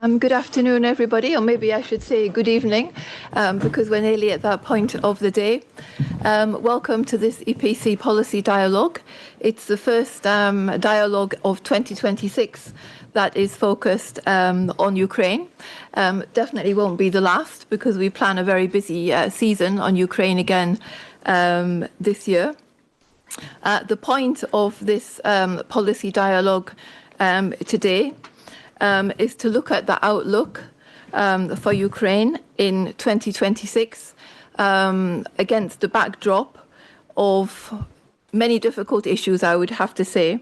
Good afternoon, everybody, or maybe I should say good evening, because we're nearly at that point of the day. Welcome to this EPC Policy Dialogue. It's the first dialogue of 2026 that is focused on Ukraine. Definitely won't be the last, because we plan a very busy season on Ukraine again this year. The point of this policy dialogue today is to look at the outlook for Ukraine in 2026 against the backdrop of many difficult issues, I would have to say.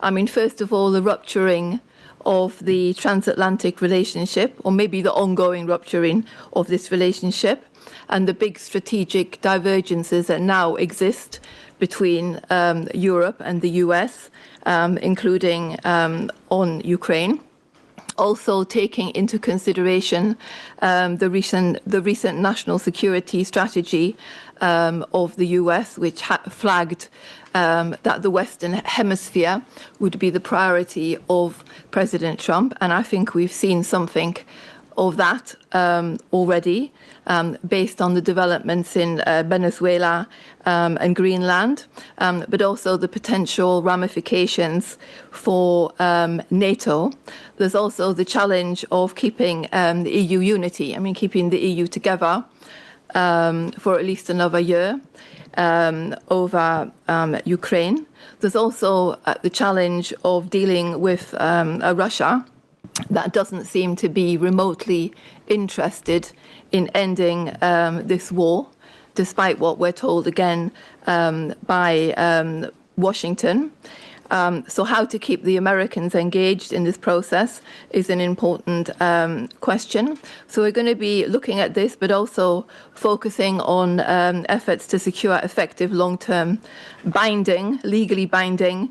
I mean, first of all, the rupturing of the transatlantic relationship, or maybe the ongoing rupturing of this relationship, and the big strategic divergences that now exist between Europe and the US, including on Ukraine. Also taking into consideration the recent national security strategy of the US, which flagged that the Western Hemisphere would be the priority of President Trump. And I think we've seen something of that already, based on the developments in Venezuela and Greenland, but also the potential ramifications for NATO. There's also the challenge of keeping the EU unity, keeping the EU together for at least another year over Ukraine. There's also the challenge of dealing with Russia that doesn't seem to be remotely interested in ending this war, despite what we're told again by Washington. So how to keep the Americans engaged in this process is an important question. So we're going to be looking at this, but also focusing on efforts to secure effective long-term legally binding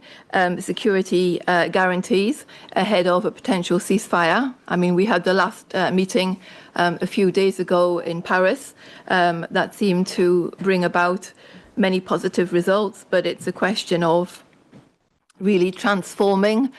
security guarantees ahead of a potential ceasefire. I mean, we had the last meeting a few days ago in Paris that seemed to bring about many positive results, but it's a question of really transforming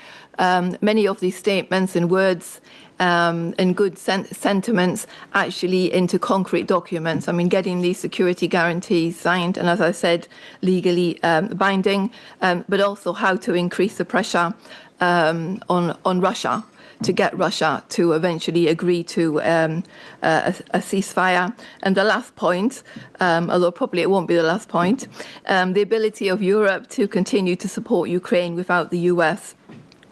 many of these statements and words and good sentiments actually into concrete documents. I mean, getting these security guarantees signed and, as I said, legally binding, but also how to increase the pressure on Russia to get Russia to eventually agree to a ceasefire. And the last point, although probably it won't be the last point, the ability of Europe to continue to support Ukraine without the US.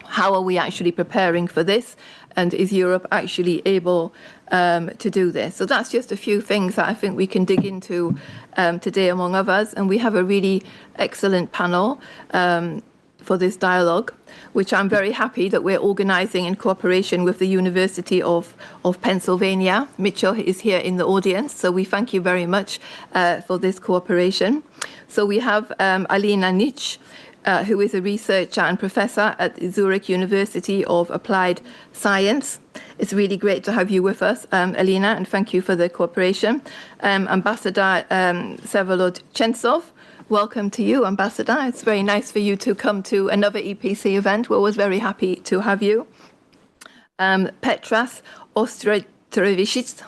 How are we actually preparing for this? And is Europe actually able to do this? So that's just a few things that I think we can dig into today, among others. And we have a really excellent panel for this dialogue, which I'm very happy that we're organizing in cooperation with the University of Pennsylvania. Mitchell is here in the audience, so we thank you very much for this cooperation. So we have Alina Nychyk, who is a researcher and professor at Zurich University of Applied Science. It's really great to have you with us, Alina, and thank you for the cooperation. Ambassador Vsevolod Chentsov, welcome to you, Ambassador. It's very nice for you to come to another EPC event. We're always very happy to have you. Petras Auštrevičius,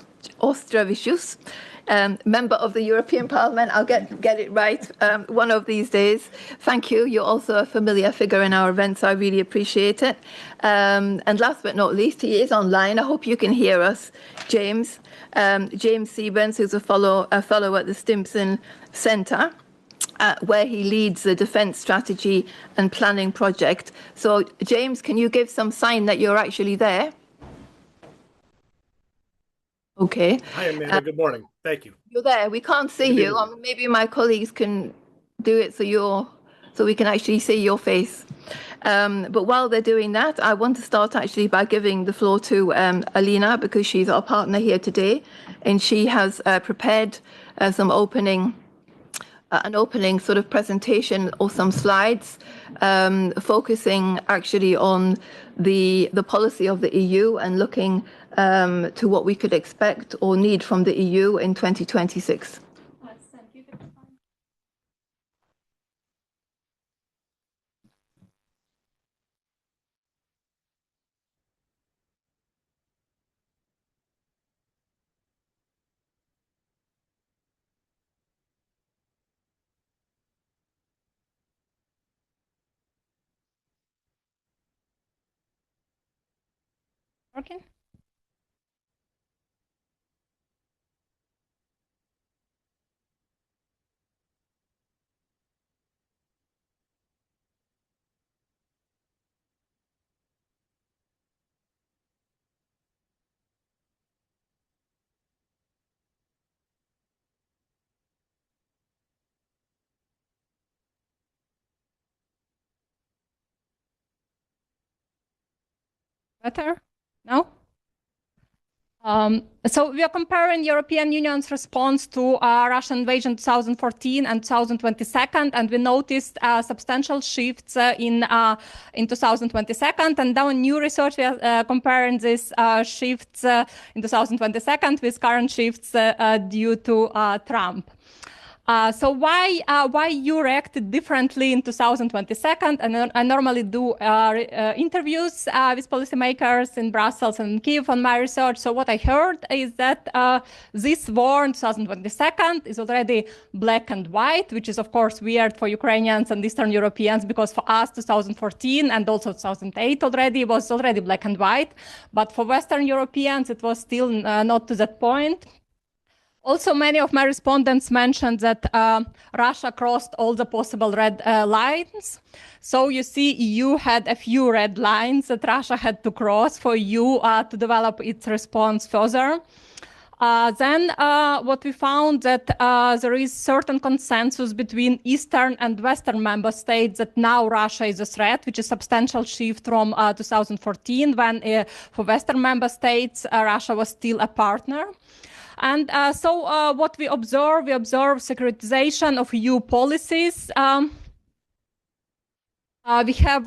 member of the European Parliament. I'll get it right one of these days. Thank you. You're also a familiar figure in our events. So I really appreciate it. And last but not least, he is online. I hope you can hear us, James. James Siebens, who's a fellow at the Stimson Centre, where he leads the Defence Strategy and Planning Project. So, James, can you give some sign that you're actually there? Okay. Hi, Amanda. Good morning. Thank you. You're there. We can't see you. Maybe my colleagues can do it so we can actually see your face. But while they're doing that, I want to start actually by giving the floor to Alina, because she's our partner here today, and she has prepared an opening sort of presentation or some slides focusing actually on the policy of the EU and looking to what we could expect or need from the EU in 2026. Working? Better? No? So we are comparing European Union's response to Russian invasion 2014 and 2022, and we noticed substantial shifts in 2022. And now in new research, we are comparing these shifts in 2022 with current shifts due to Trump. So why you reacted differently in 2022? And I normally do interviews with policymakers in Brussels and Kyiv on my research. So what I heard is that this war in 2022 is already black and white, which is of course weird for Ukrainians and Eastern Europeans, because for us 2014 and also 2008 was already black and white. But for Western Europeans, it was still not to that point. Also, many of my respondents mentioned that Russia crossed all the possible red lines. So you see, EU had a few red lines that Russia had to cross for EU to develop its response further. Then what we found that there is certain consensus between Eastern and Western member states that now Russia is a threat, which is a substantial shift from 2014, when for Western member states, Russia was still a partner. And so what we observe securitization of EU policies. We have...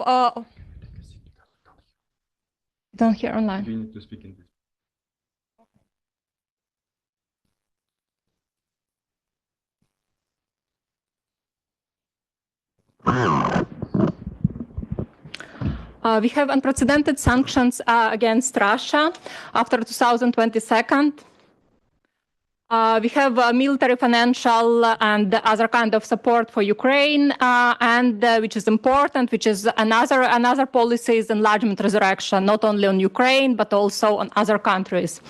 don't hear online. We need to speak in this. We have unprecedented sanctions against Russia after 2022. We have military, financial, and other kind of support for Ukraine, and which is important, which is another policy is enlargement resurrection, not only on Ukraine, but also on other countries.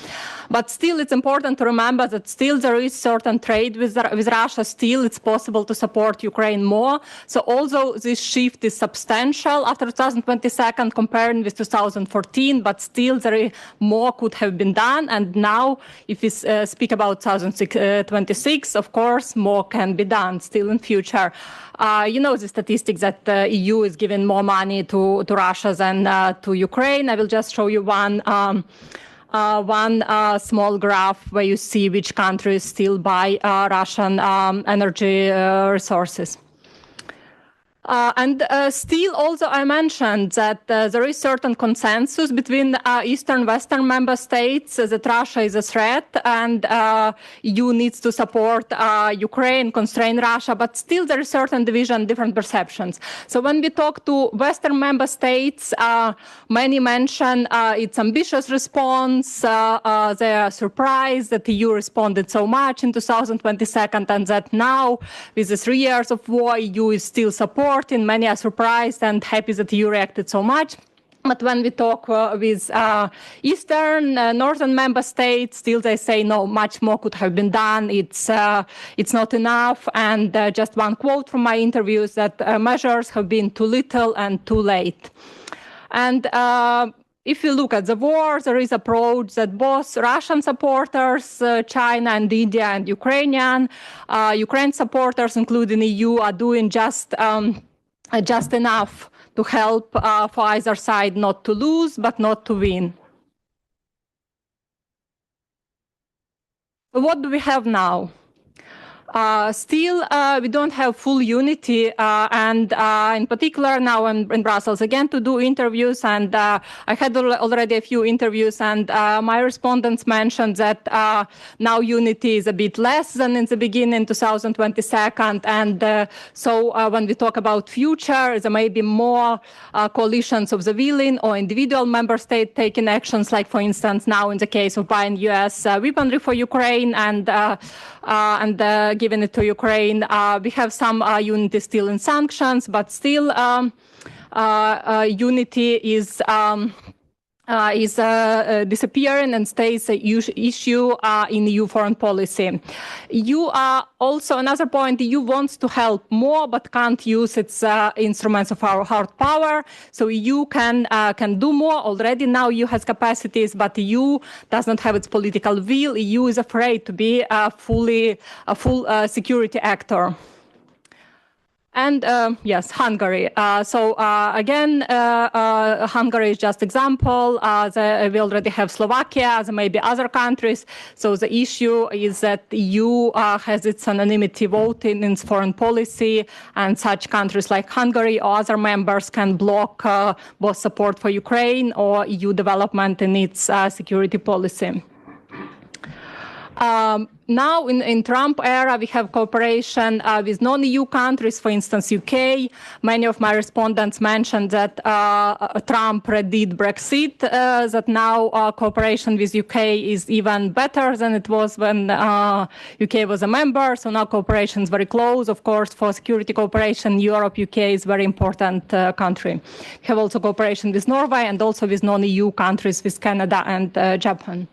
But still, it's important to remember that still there is certain trade with Russia. Still, it's possible to support Ukraine more. So although this shift is substantial after 2022 comparing with 2014, but still more could have been done. And now, if we speak about 2026, of course, more can be done still in future. You know the statistics that the EU is giving more money to Russia than to Ukraine. I will just show you one small graph where you see which countries still buy Russian energy resources. And still also I mentioned that there is certain consensus between Eastern Western member states that Russia is a threat and EU needs to support Ukraine, constrain Russia, but still there is certain division, different perceptions. So when we talk to Western member states, many mention its ambitious response, they are surprised that the EU responded so much in 2022 and that now with the 3 years of war, EU is still supporting. Many are surprised and happy that EU reacted so much. But when we talk with Eastern, Northern member states, still they say, no, much more could have been done. It's not enough. And just one quote from my interviews that measures have been too little and too late. And if you look at the war, there is approach that both Russian supporters, China and India and Ukrainian supporters, including EU, are doing just enough to help for either side not to lose, but not to win. What do we have now? Still, we don't have full unity, and in particular now in Brussels again to do interviews, and I had already a few interviews, and my respondents mentioned that now unity is a bit less than in the beginning, 2022, and so when we talk about future, there may be more coalitions of the willing or individual member state taking actions, like for instance now in the case of buying US weaponry for Ukraine and giving it to Ukraine. We have some unity still in sanctions, but still unity is is disappearing and stays an issue in EU foreign policy. EU also, another point, the EU wants to help more but can't use its instruments of our hard power. So EU can do more. Already now EU has capacities, but EU does not have its political will. EU is afraid to be a full security actor. And yes, Hungary. Again, Hungary is just example. We already have Slovakia, there may be other countries. So the issue is that EU has its anonymity voting in its foreign policy, and such countries like Hungary or other members can block both support for Ukraine or EU development in its security policy. Now, in Trump era, we have cooperation with non-EU countries, for instance, UK. Many of my respondents mentioned that Trump redid Brexit, that now cooperation with UK is even better than it was when UK was a member. So now cooperation is very close. Of course, for security cooperation, Europe, UK is a very important country. We have also cooperation with Norway and also with non-EU countries, with Canada and Japan.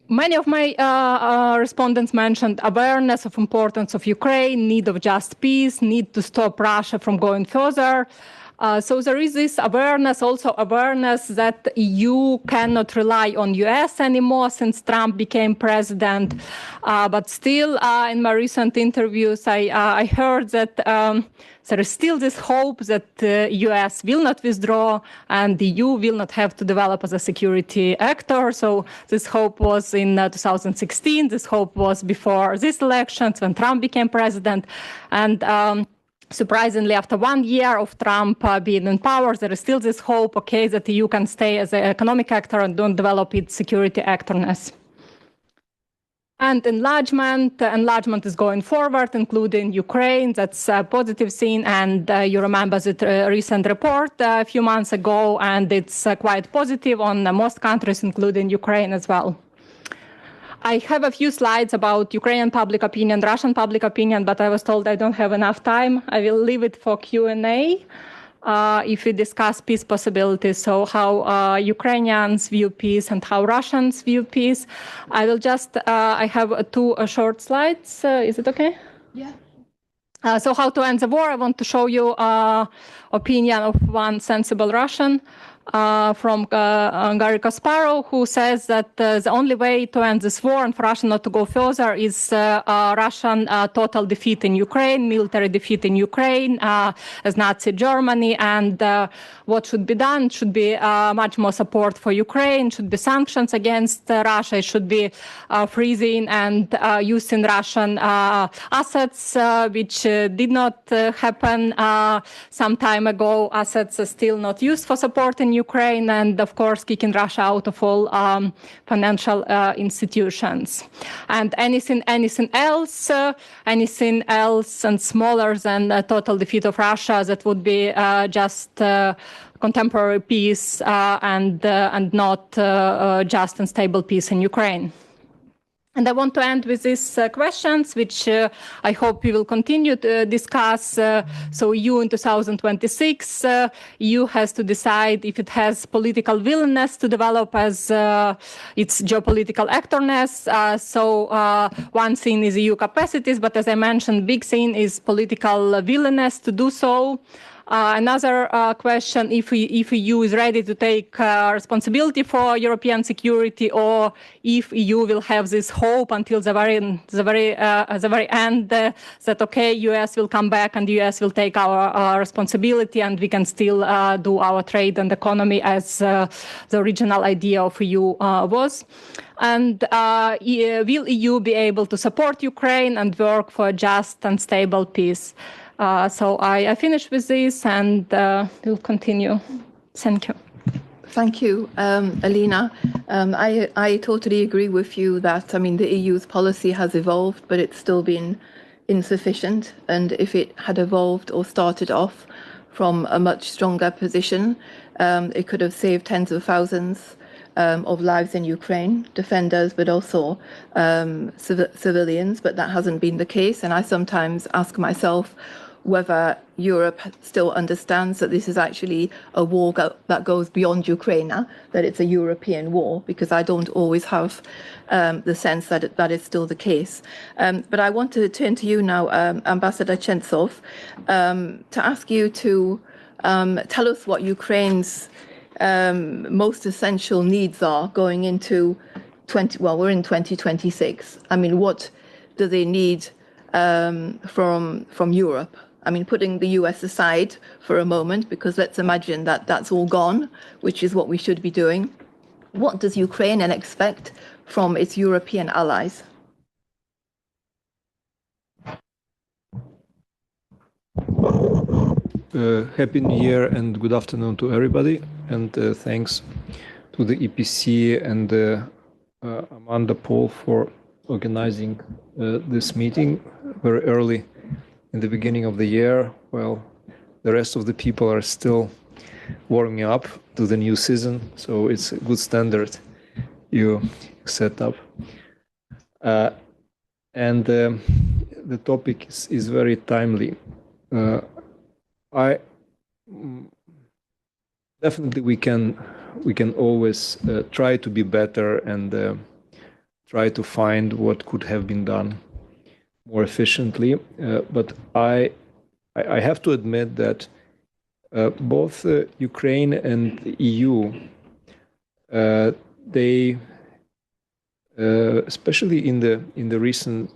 Many of my respondents mentioned awareness of importance of Ukraine, need of just peace, need to stop Russia from going further. So there is this awareness, also awareness that EU cannot rely on US anymore since Trump became president. But still, in my recent interviews, I heard that there is still this hope that US will not withdraw and the EU will not have to develop as a security actor. So this hope was in 2016. This hope was before these elections when Trump became president. And surprisingly, after 1 year of Trump being in power, there is still this hope, okay, that the EU can stay as an economic actor and don't develop its security actorness. And enlargement is going forward, including Ukraine. That's a positive scene. And you remember the recent report a few months ago, and it's quite positive on most countries, including Ukraine as well. I have a few slides about Ukrainian public opinion, Russian public opinion, but I was told I don't have enough time. I will leave it for Q&A. If we discuss peace possibilities, so how Ukrainians view peace and how Russians view peace. I will just, I have two short slides. Is it okay? Yeah. So how to end the war, I want to show you opinion of one sensible Russian from Garry Kasparov, who says that the only way to end this war and for Russia not to go further is Russian total defeat in Ukraine, military defeat in Ukraine, as Nazi Germany, and what should be done should be much more support for Ukraine, should be sanctions against Russia, it should be freezing and using Russian assets, which did not happen some time ago. Assets are still not used for supporting Ukraine, and of course kicking Russia out of all financial institutions. And anything else and smaller than a total defeat of Russia, that would be just contemporary peace and not just and stable peace in Ukraine. And I want to end with these questions, which I hope we will continue to discuss. So EU in 2026, EU has to decide if it has political willingness to develop as its geopolitical actorness. So one thing is EU capacities, but as I mentioned, big thing is political willingness to do so. Another question, if EU is ready to take responsibility for European security, or if EU will have this hope until the very end that, okay, US will come back and US will take our responsibility and we can still do our trade and economy as the original idea of EU was. And will EU be able to support Ukraine and work for a just and stable peace? So I finish with this and we'll continue. Thank you. Thank you, Alina. I totally agree with you that, I mean, the EU's policy has evolved, but it's still been insufficient. And if it had evolved or started off from a much stronger position, it could have saved tens of thousands of lives in Ukraine, defenders, but also civilians. But that hasn't been the case. And I sometimes ask myself, whether Europe still understands that this is actually a war that goes beyond Ukraine, that it's a European war, because I don't always have the sense that that is still the case. But I want to turn to you now, Ambassador Chentsov, to ask you to tell us what Ukraine's most essential needs are going into we're in 2026. I mean, what do they need from Europe? I mean, putting the US aside for a moment, because let's imagine that that's all gone, which is what we should be doing. What does Ukraine expect from its European allies? Happy New Year and good afternoon to everybody. And thanks to the EPC and Amanda Paul for organizing this meeting very early in the beginning of the year, while the rest of the people are still warming up to the new season. So it's a good standard you set up. And the topic is very timely. Definitely we can always try to be better and try to find what could have been done more efficiently. But I have to admit that both Ukraine and the EU, they, especially in the recent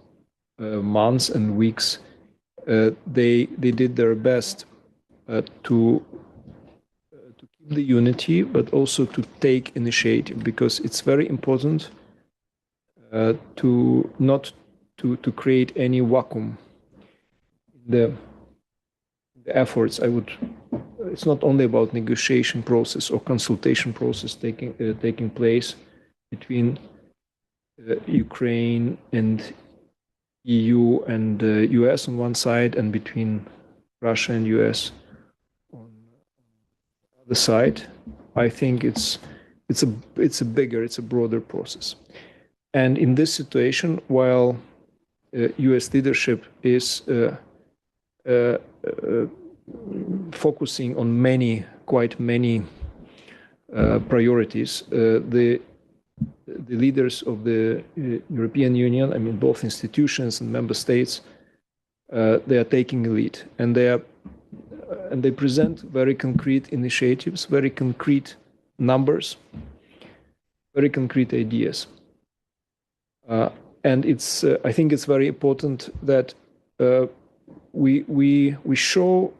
months and weeks, they did their best to keep the unity, but also to take initiative, because it's very important to not to create any vacuum in the efforts. It's not only about negotiation process or consultation process taking place between Ukraine and EU and US on one side, and between Russia and US on the other side. I think it's a broader process. And in this situation, while US leadership is focusing on quite many priorities, the leaders of the European Union, I mean both institutions and member states, they are taking the lead, and they present very concrete initiatives, very concrete numbers, very concrete ideas. And I think it's very important that we show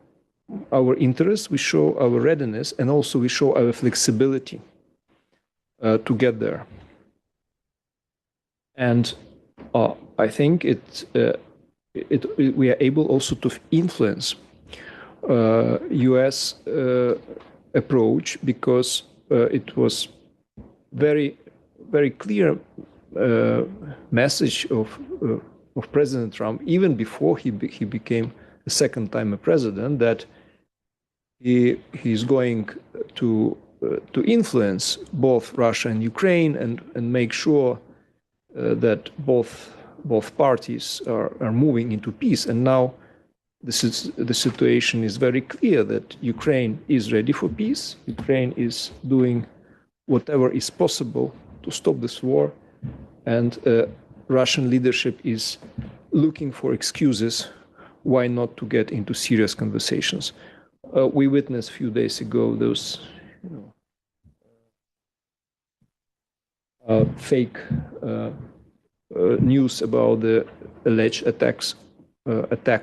our interest, we show our readiness, and also we show our flexibility to get there. And I think we are able also to influence US approach, because it was very clear message of President Trump, even before he became a second time a president, that he is going to influence both Russia and Ukraine and make sure that both parties are moving into peace. And now the situation is very clear that Ukraine is ready for peace. Ukraine is doing whatever is possible to stop this war, and Russian leadership is looking for excuses why not to get into serious conversations. We witnessed a few days ago those fake news about the alleged attack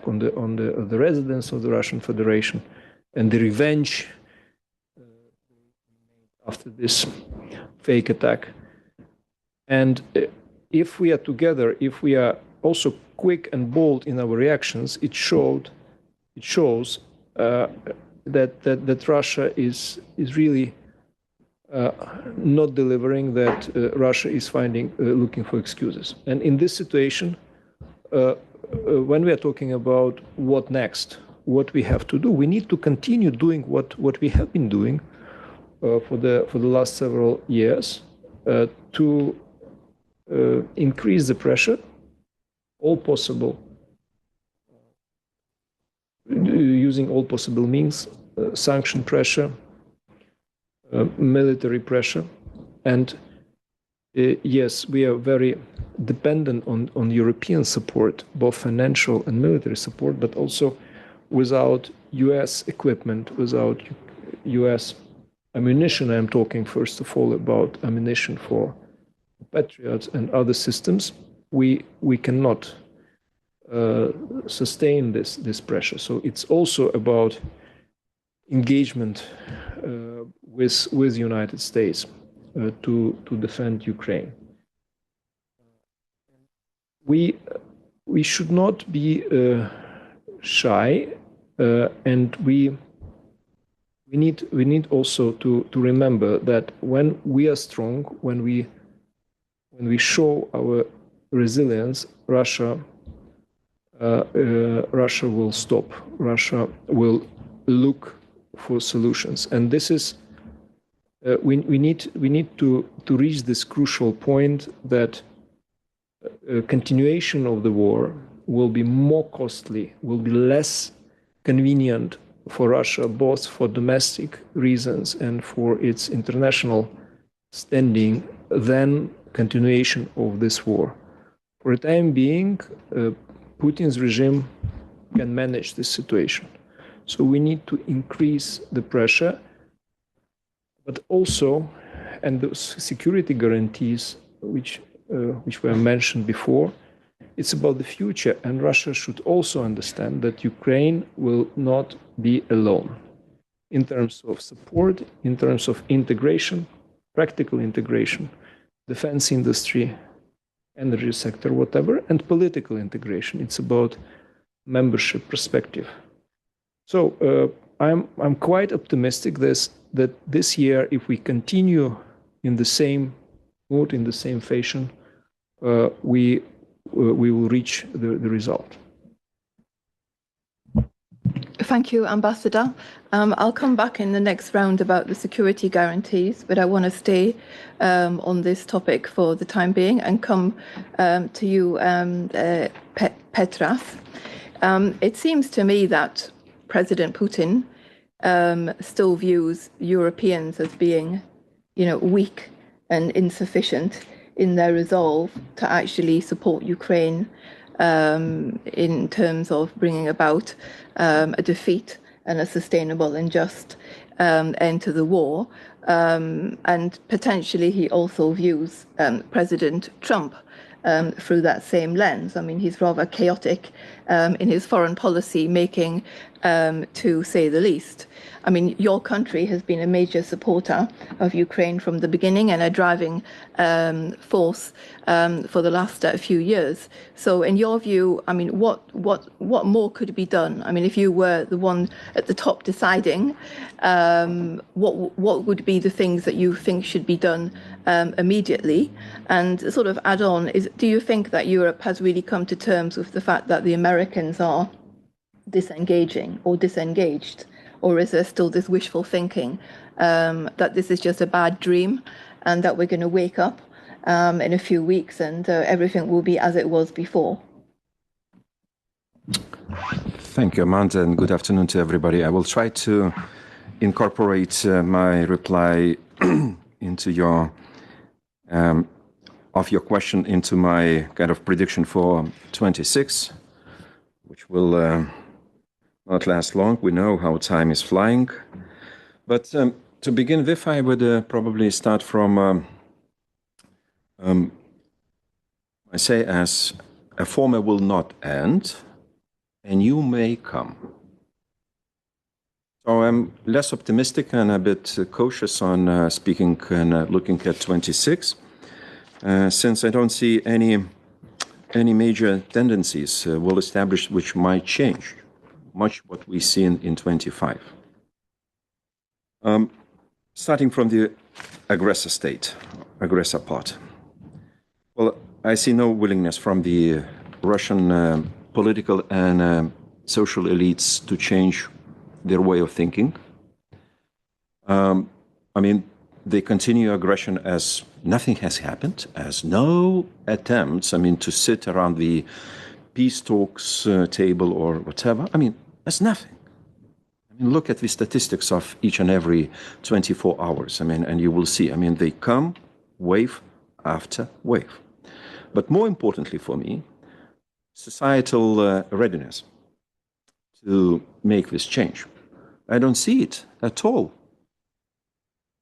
on the residents of the Russian Federation, and the revenge after this fake attack. And if we are together, if we are also quick and bold in our reactions, it shows that Russia is really not delivering, that Russia is looking for excuses. And in this situation, when we are talking about what next, what we have to do, we need to continue doing what we have been doing for the last several years to increase the pressure, all possible using all possible means, sanction pressure, military pressure. And yes, we are very dependent on European support, both financial and military support, but also without US equipment, without US ammunition. I'm talking first of all about ammunition for Patriots and other systems. We cannot sustain this pressure. So it's also about engagement with the United States to defend Ukraine. We should not be shy, and we need also to remember that when we are strong, when we show our resilience, Russia will stop. Russia will look for solutions, and this is we need to reach this crucial point that continuation of the war will be more costly, will be less convenient for Russia, both for domestic reasons and for its international standing, than continuation of this war. For the time being, Putin's regime can manage this situation. So we need to increase the pressure, but also, and those security guarantees which were mentioned before, it's about the future, and Russia should also understand that Ukraine will not be alone in terms of support, in terms of integration, practical integration, defense industry, energy sector, whatever, and political integration. It's about membership perspective. So I'm quite optimistic that this year, if we continue in the same mood, in the same fashion, we will reach the result. Thank you, Ambassador. I'll come back in the next round about the security guarantees, but I want to stay on this topic for the time being and come to you, Petras. It seems to me that President Putin still views Europeans as being, weak and insufficient in their resolve to actually support Ukraine in terms of bringing about a defeat and a sustainable and just end to the war. And potentially he also views President Trump through that same lens. I mean, he's rather chaotic in his foreign policy making, to say the least. I mean, your country has been a major supporter of Ukraine from the beginning and a driving force for the last few years. So in your view, I mean, what more could be done? I mean, if you were the one at the top deciding, what would be the things that you think should be done immediately? And sort of add on, do you think that Europe has really come to terms with the fact that the Americans are disengaging or disengaged? Or is there still this wishful thinking that this is just a bad dream and that we're going to wake up in a few weeks and everything will be as it was before? Thank you, Amanda, and good afternoon to everybody. I will try to incorporate my reply into your question into my kind of prediction for 26, which will not last long. We know how time is flying. But to begin with, I would probably start from, I say, as a former will not end, a new may come. So I'm less optimistic and a bit cautious on speaking and looking at 26, since I don't see any major tendencies well established which might change much what we see in 25. Starting from the aggressor part. Well, I see no willingness from the Russian political and social elites to change their way of thinking. I mean, they continue aggression as nothing has happened, as no attempts, to sit around the peace talks table or whatever. That's nothing. I mean, look at the statistics of each and every 24 hours. I mean, and you will see, I mean, they come wave after wave. But more importantly for me, societal readiness to make this change. I don't see it at all.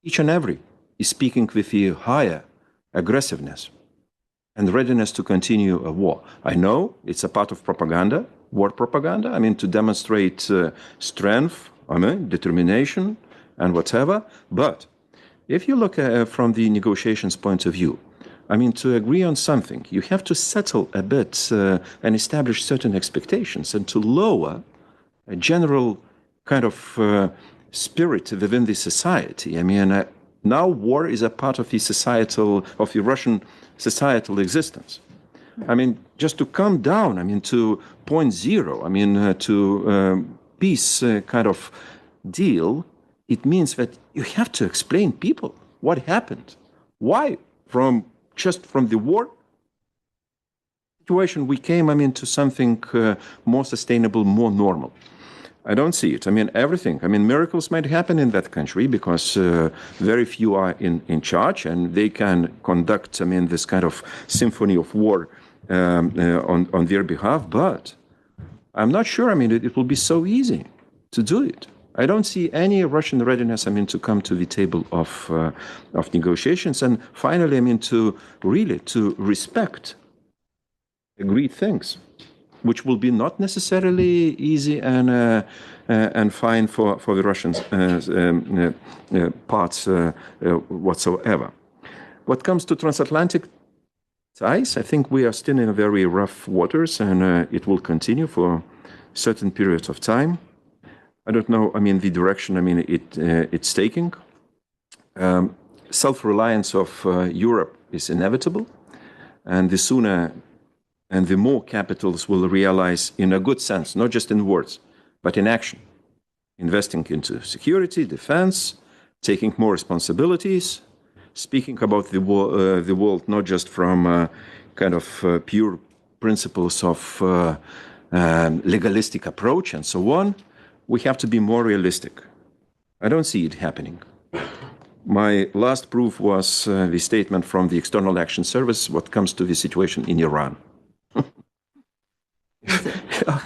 Each and every is speaking with a higher aggressiveness and readiness to continue a war. I know it's a part of propaganda, war propaganda, I mean, to demonstrate strength, I mean, determination and whatever. But if you look from the negotiations point of view, I mean, to agree on something, you have to settle a bit and establish certain expectations and to lower a general kind of spirit within the society. I mean, now war is a part of the Russian societal existence. I mean, just to come down, I mean, to 0.0, I mean, to peace kind of deal, it means that you have to explain people what happened. Why just from the war situation we came, I mean, to something more sustainable, more normal. I don't see it. I mean, everything. I mean, miracles might happen in that country because very few are in charge and they can conduct, I mean, this kind of symphony of war on their behalf. But I'm not sure, I mean, it will be so easy to do it. I don't see any Russian readiness, I mean, to come to the table of negotiations. And finally, I mean, to respect agreed things, which will be not necessarily easy and fine for the Russians parts whatsoever. What comes to transatlantic ties, I think we are still in very rough waters, and it will continue for certain periods of time. I don't know, I mean, the direction, I mean, it's taking. Self-reliance of Europe is inevitable, and the sooner and the more capitals will realize, in a good sense, not just in words, but in action, investing into security, defense, taking more responsibilities, speaking about the world not just from kind of pure principles of legalistic approach and so on. We have to be more realistic. I don't see it happening. My last proof was the statement from the External Action Service what comes to the situation in Iran.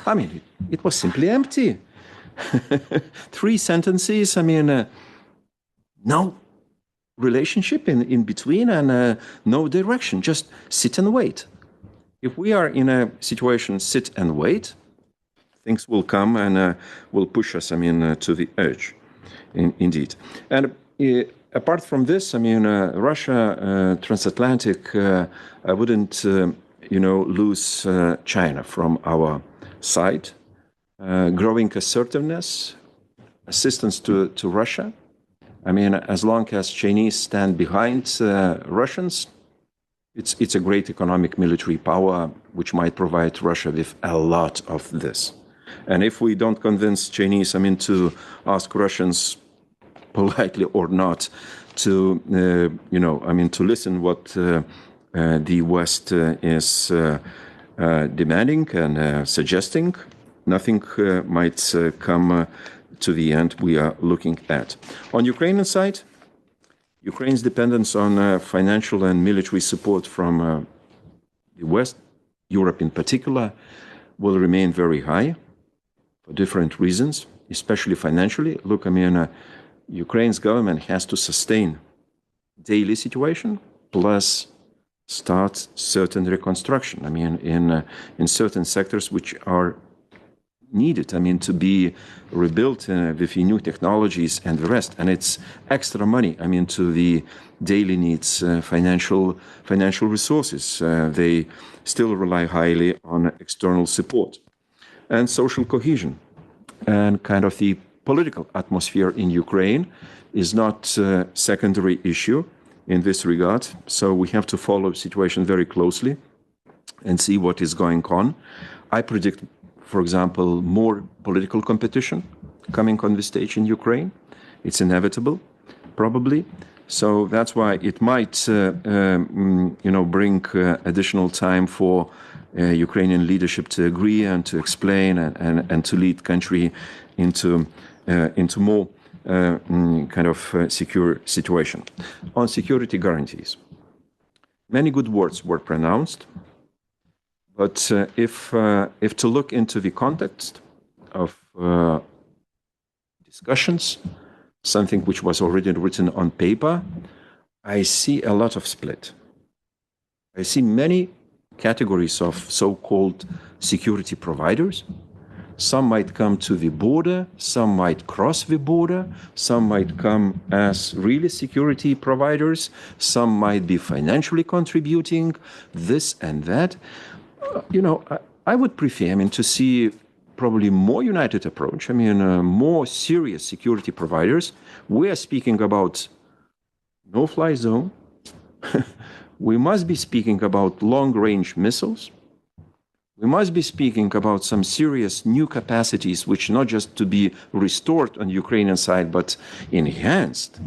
I mean, it was simply empty. 3 sentences, I mean, no relationship in between and no direction, just sit and wait. If we are in a situation, sit and wait, things will come and will push us, I mean, to the edge, indeed. And apart from this, I mean, Russia, transatlantic, I wouldn't, lose China from our side. Growing assertiveness, assistance to Russia. I mean, as long as Chinese stand behind Russians, it's a great economic military power which might provide Russia with a lot of this. And if we don't convince Chinese, I mean, to ask Russians politely or not to, to listen what the West is demanding and suggesting, nothing might come to the end we are looking at. On Ukrainian side, Ukraine's dependence on financial and military support from the West, Europe in particular, will remain very high for different reasons, especially financially. Look, I mean, Ukraine's government has to sustain daily situation plus start certain reconstruction. I mean, in certain sectors which are needed, I mean, to be rebuilt with new technologies and the rest. And it's extra money, I mean, to the daily needs, financial resources. They still rely highly on external support. And social cohesion and kind of the political atmosphere in Ukraine is not a secondary issue in this regard. So we have to follow the situation very closely and see what is going on. I predict, for example, more political competition coming on the stage in Ukraine. It's inevitable, probably. So that's why it might, bring additional time for Ukrainian leadership to agree and to explain and to lead country into into more secure situation. On security guarantees, many good words were pronounced, but if to look into the context of discussions, something which was already written on paper, I see a lot of split. I see many categories of so-called security providers. Some might come to the border, some might cross the border, some might come as really security providers, some might be financially contributing, this and that. I would prefer, to see probably more united approach, more serious security providers. We are speaking about no-fly zone. We must be speaking about long-range missiles. We must be speaking about some serious new capacities, which not just to be restored on the Ukrainian side, but enhanced.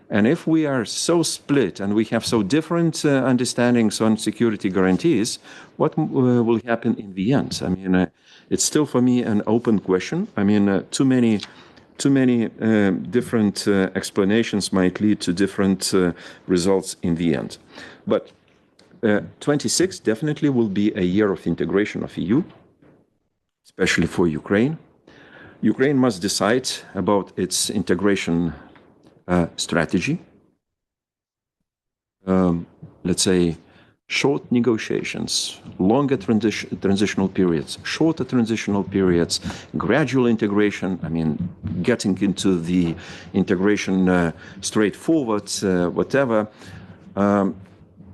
And if we are so split and we have so different understandings on security guarantees, what will happen in the end? It's still for me an open question. Too many different explanations might lead to different results in the end. But 26 definitely will be a year of integration of EU, especially for Ukraine. Ukraine must decide about its integration strategy. Let's say short negotiations, longer transitional periods, shorter transitional periods, gradual integration, getting into the integration straightforward, whatever.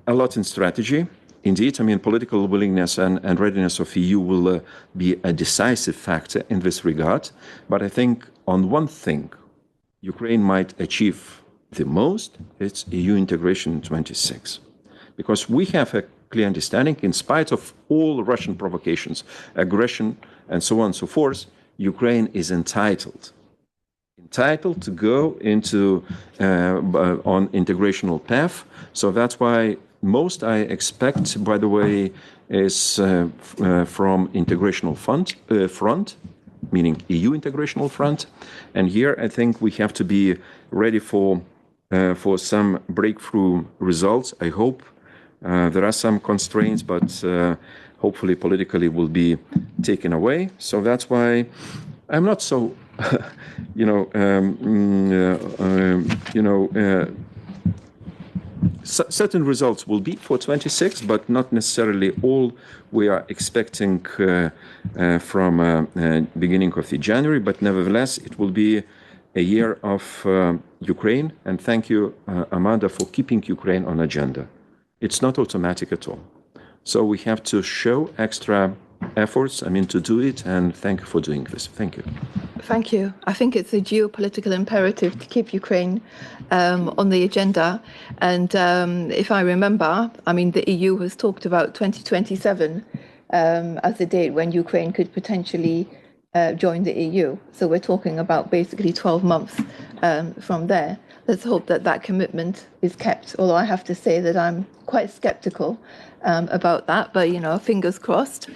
A lot in strategy. Indeed, political willingness and readiness of EU will be a decisive factor in this regard. But I think on one thing, Ukraine might achieve the most, it's EU integration in 26. Because we have a clear understanding, in spite of all Russian provocations, aggression, and so on and so forth, Ukraine is entitled to go into on integrational path. So that's why most I expect, by the way, is from integrational front, meaning EU integrational front. And here I think we have to be ready for some breakthrough results. I hope there are some constraints, but hopefully politically will be taken away. So that's why I'm not so, certain results will be for 26, but not necessarily all we are expecting from beginning of the January. But nevertheless, it will be a year of Ukraine. And thank you, Amanda, for keeping Ukraine on agenda. It's not automatic at all. So we have to show extra efforts, to do it. And thank you for doing this. Thank you. Thank you. I think it's a geopolitical imperative to keep Ukraine on the agenda. And if I remember, the EU has talked about 2027 as the date when Ukraine could potentially join the EU. So we're talking about basically 12 months from there. Let's hope that that commitment is kept, although I have to say that I'm quite sceptical about that, but, fingers crossed.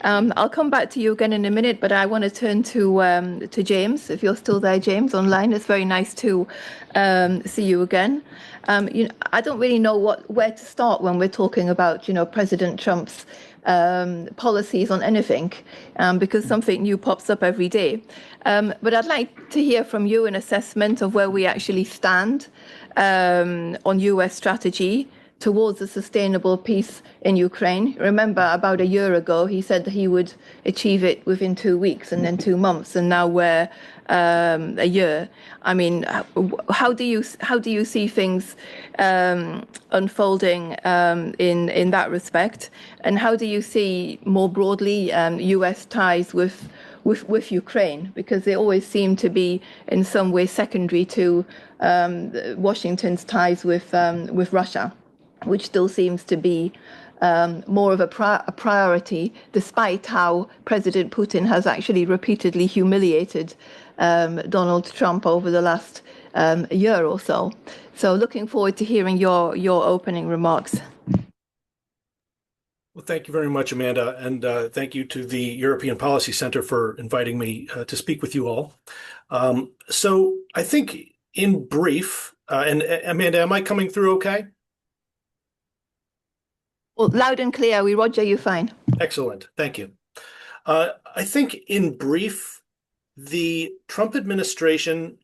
I'll come back to you again in a minute, but I want to turn to James, if you're still there, James, online. It's very nice to see you again. I don't really know where to start when we're talking about, President Trump's policies on anything, because something new pops up every day. But I'd like to hear from you an assessment of where we actually stand on US strategy towards a sustainable peace in Ukraine. Remember, about a year ago, he said that he would achieve it within 2 weeks and then 2 months, and now we're a year. How do you see things unfolding in that respect, and how do you see more broadly US ties with Ukraine, because they always seem to be in some way secondary to Washington's ties with Russia, which still seems to be more of a priority, despite how President Putin has actually repeatedly humiliated Donald Trump over the last year or so. So looking forward to hearing your opening remarks. Well, thank you very much, Amanda, and thank you to the European Policy Center for inviting me to speak with you all. So I think in brief, and Amanda, am I coming through okay? Well, loud and clear. We roger you fine. Excellent. Thank you. I think in brief, the Trump administration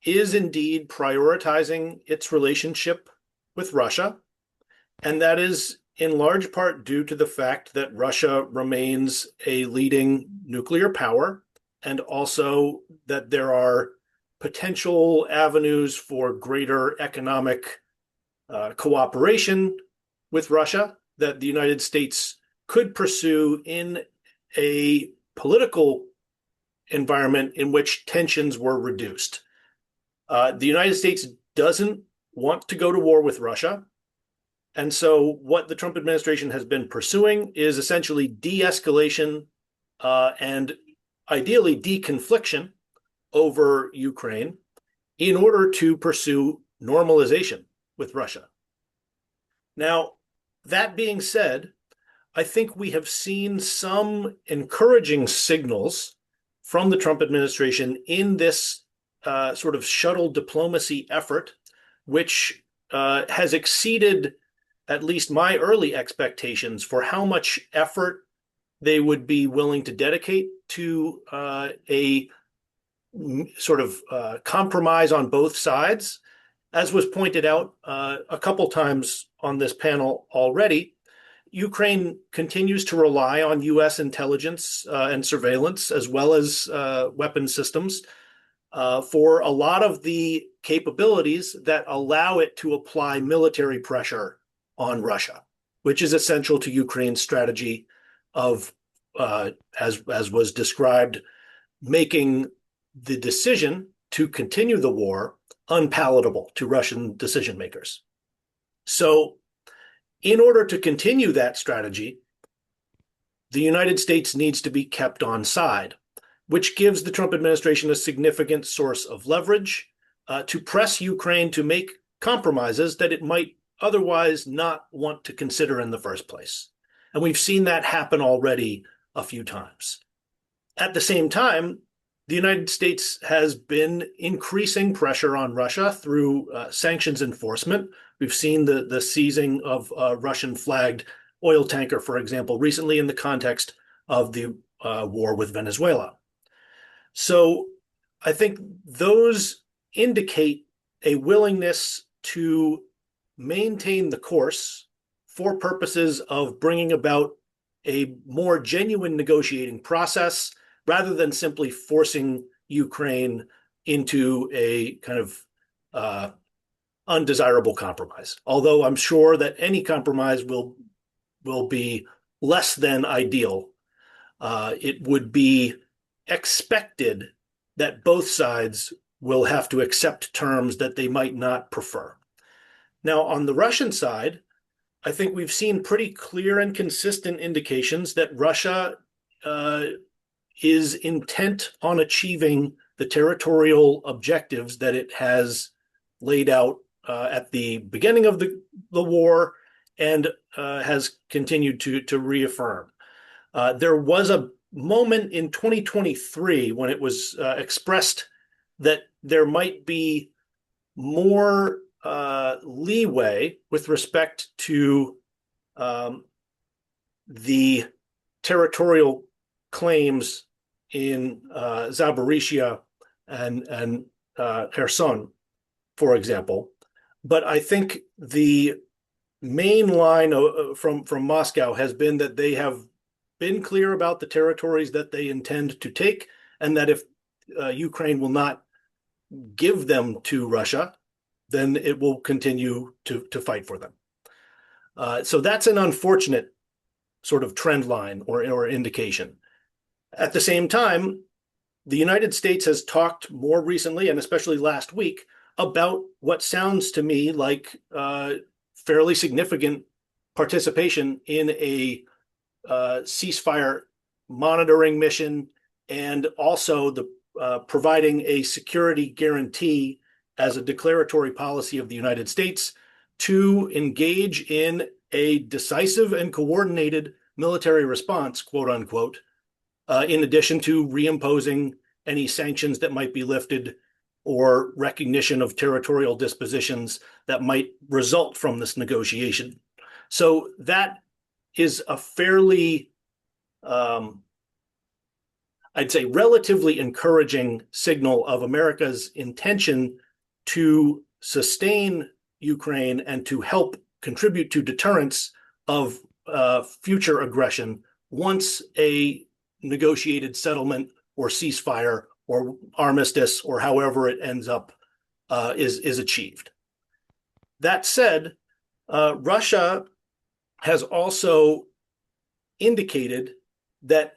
is indeed prioritizing its relationship with Russia, and that is in large part due to the fact that Russia remains a leading nuclear power, and also that there are potential avenues for greater economic cooperation with Russia that the United States could pursue in a political environment in which tensions were reduced. The United States doesn't want to go to war with Russia. And so what the Trump administration has been pursuing is essentially de-escalation and ideally deconfliction over Ukraine in order to pursue normalization with Russia. Now, that being said, I think we have seen some encouraging signals from the Trump administration in this sort of shuttle diplomacy effort, which has exceeded at least my early expectations for how much effort they would be willing to dedicate to a sort of compromise on both sides. As was pointed out a couple times on this panel already, Ukraine continues to rely on U.S. intelligence and surveillance, as well as weapon systems, for a lot of the capabilities that allow it to apply military pressure on Russia, which is essential to Ukraine's strategy of, as was described, making the decision to continue the war unpalatable to Russian decision makers. So, in order to continue that strategy, the United States needs to be kept on side, which gives the Trump administration a significant source of leverage to press Ukraine to make compromises that it might otherwise not want to consider in the first place. And we've seen that happen already a few times. At the same time, the United States has been increasing pressure on Russia through sanctions enforcement. We've seen the seizing of a Russian-flagged oil tanker, for example, recently in the context of the war with Venezuela. So I think those indicate a willingness to maintain the course for purposes of bringing about a more genuine negotiating process rather than simply forcing Ukraine into a kind of undesirable compromise. Although I'm sure that any compromise will be less than ideal, it would be expected that both sides will have to accept terms that they might not prefer. Now, on the Russian side, I think we've seen pretty clear and consistent indications that Russia is intent on achieving the territorial objectives that it has laid out at the beginning of the war and has continued to reaffirm. There was a moment in 2023 when it was expressed that there might be more leeway with respect to the territorial claims in Zaporizhia and Kherson, for example. But I think the main line from Moscow has been that they have been clear about the territories that they intend to take, and that if Ukraine will not give them to Russia, then it will continue to fight for them. So that's an unfortunate sort of trend line or indication. At the same time, the United States has talked more recently, and especially last week, about what sounds to me like fairly significant participation in a ceasefire monitoring mission, and also the providing a security guarantee as a declaratory policy of the United States to engage in a decisive and coordinated military response, quote unquote, in addition to reimposing any sanctions that might be lifted or recognition of territorial dispositions that might result from this negotiation. So that is a fairly, I'd say, relatively encouraging signal of America's intention to sustain Ukraine and to help contribute to deterrence of future aggression once a negotiated settlement or ceasefire or armistice or however it ends up is achieved. That said, Russia has also indicated that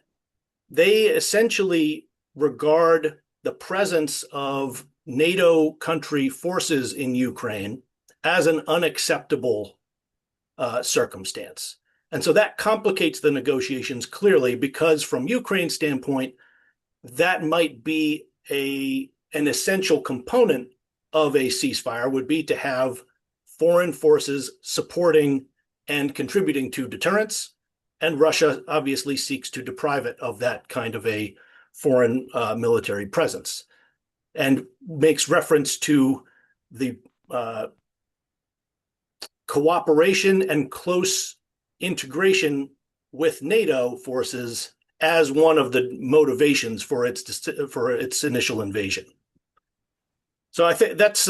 they essentially regard the presence of NATO country forces in Ukraine as an unacceptable circumstance. And so that complicates the negotiations clearly, because from Ukraine's standpoint, that might be an essential component of a ceasefire, would be to have foreign forces supporting and contributing to deterrence. And Russia obviously seeks to deprive it of that kind of a foreign military presence, and makes reference to the cooperation and close integration with NATO forces as one of the motivations for its initial invasion. So I think that's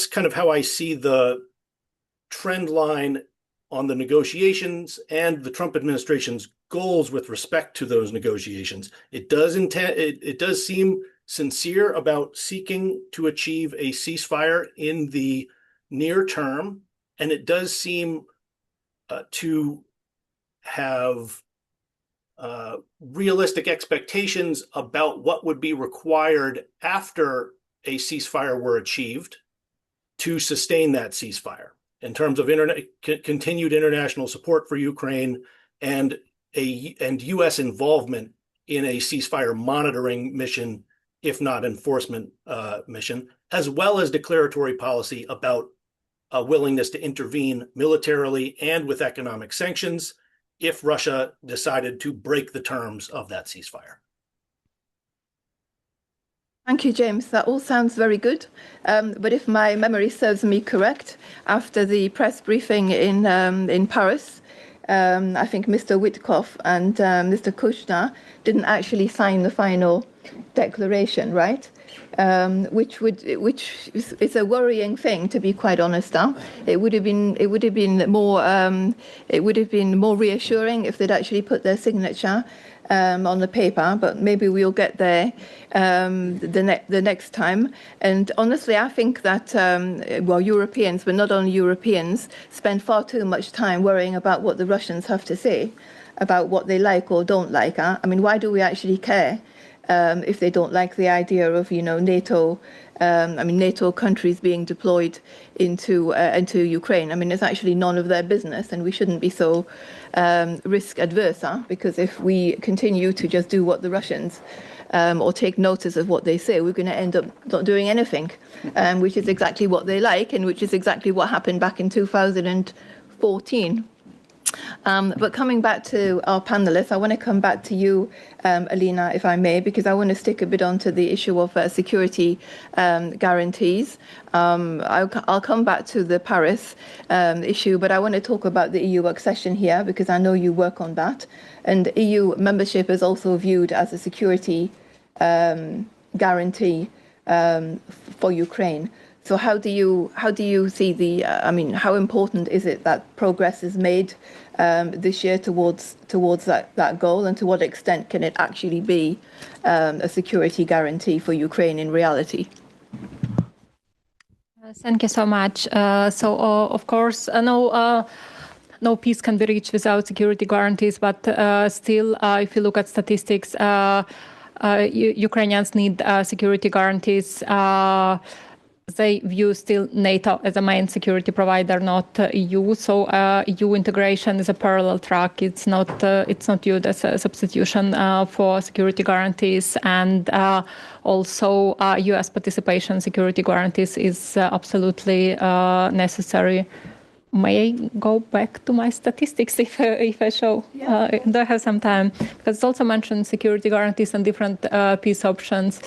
kind of how I see the trend line on the negotiations and the Trump administration's goals with respect to those negotiations. It does seem sincere about seeking to achieve a ceasefire in the near term, and it does seem to have realistic expectations about what would be required after a ceasefire were achieved to sustain that ceasefire, in terms of continued international support for Ukraine and U.S. involvement in a ceasefire monitoring mission, if not enforcement mission, as well as declaratory policy about a willingness to intervene militarily and with economic sanctions if Russia decided to break the terms of that ceasefire. Thank you, James. That all sounds very good. But if my memory serves me correct, after the press briefing in Paris, I think Mr. Witkoff and Mr. Kushner didn't actually sign the final declaration, right? Which is a worrying thing, to be quite honest. It would have been more reassuring if they'd actually put their signature on the paper, but maybe we'll get there the next time. And honestly, I think that Europeans, but not only Europeans, spend far too much time worrying about what the Russians have to say about what they like or don't like. I mean, why do we actually care if they don't like the idea of NATO? NATO countries being deployed into Ukraine. I mean, it's actually none of their business, and we shouldn't be so risk adverse, because if we continue to just do what the Russians or take notice of what they say, we're going to end up not doing anything, which is exactly what they like, and which is exactly what happened back in 2014. But coming back to our panelists, I want to come back to you, Alina, if I may, because I want to stick a bit onto the issue of security guarantees. I'll come back to the Paris issue, but I want to talk about the EU accession here, because I know you work on that. And EU membership is also viewed as a security guarantee for Ukraine. So how do you see the? How important is it that progress is made this year towards that goal, and to what extent can it actually be a security guarantee for Ukraine in reality? Thank you so much. Of course, no peace can be reached without security guarantees. But still, if you look at statistics, Ukrainians need security guarantees. They view still NATO as a main security provider, not EU. So EU integration is a parallel track. It's not viewed as a substitution for security guarantees. And also US participation security guarantees is absolutely necessary May I go back to my statistics if I show? Do I have some time? Because it's also mentioned security guarantees and different peace options.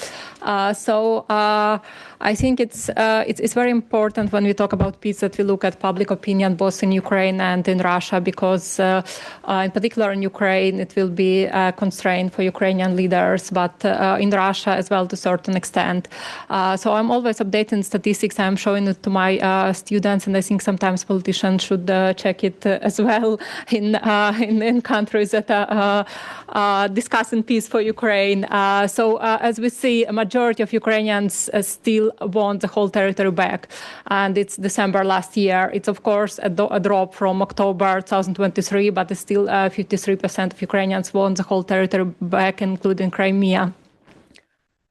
So I think it's very important when we talk about peace that we look at public opinion both in Ukraine and in Russia, because in particular in Ukraine it will be a constraint for Ukrainian leaders, but in Russia as well to a certain extent. So I'm always updating statistics. I'm showing it to my students, and I think sometimes politicians should check it as well in countries that are discussing peace for Ukraine. So as we see, a majority of Ukrainians still want the whole territory back, and it's December last year. It's of course a drop from October 2023, but it's still 53% of Ukrainians want the whole territory back, including Crimea.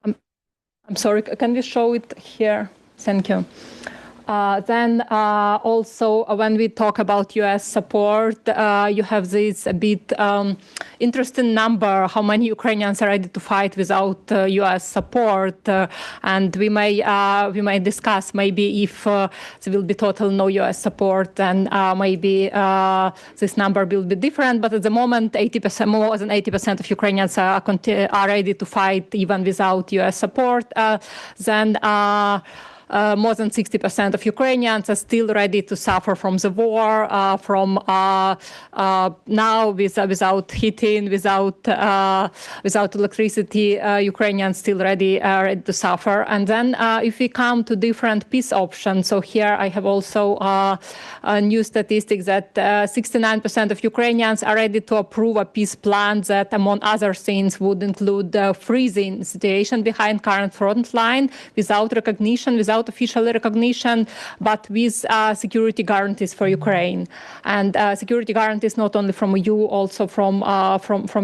I'm sorry, can we show it here? Thank you. Then also when we talk about US support, you have this a bit interesting number, how many Ukrainians are ready to fight without US support. And we may discuss maybe if there will be total no US support, then maybe this number will be different. But at the moment, 80%, more than 80% of Ukrainians are ready to fight even without US support. Then more than 60% of Ukrainians are still ready to suffer from the war, from now without heating, without electricity, Ukrainians still ready to suffer. And then if we come to different peace options, so here I have also new statistics that 69% of Ukrainians are ready to approve a peace plan that, among other things, would include freezing situation behind current front line without recognition, without official recognition, but with security guarantees for Ukraine. And security guarantees not only from EU, also from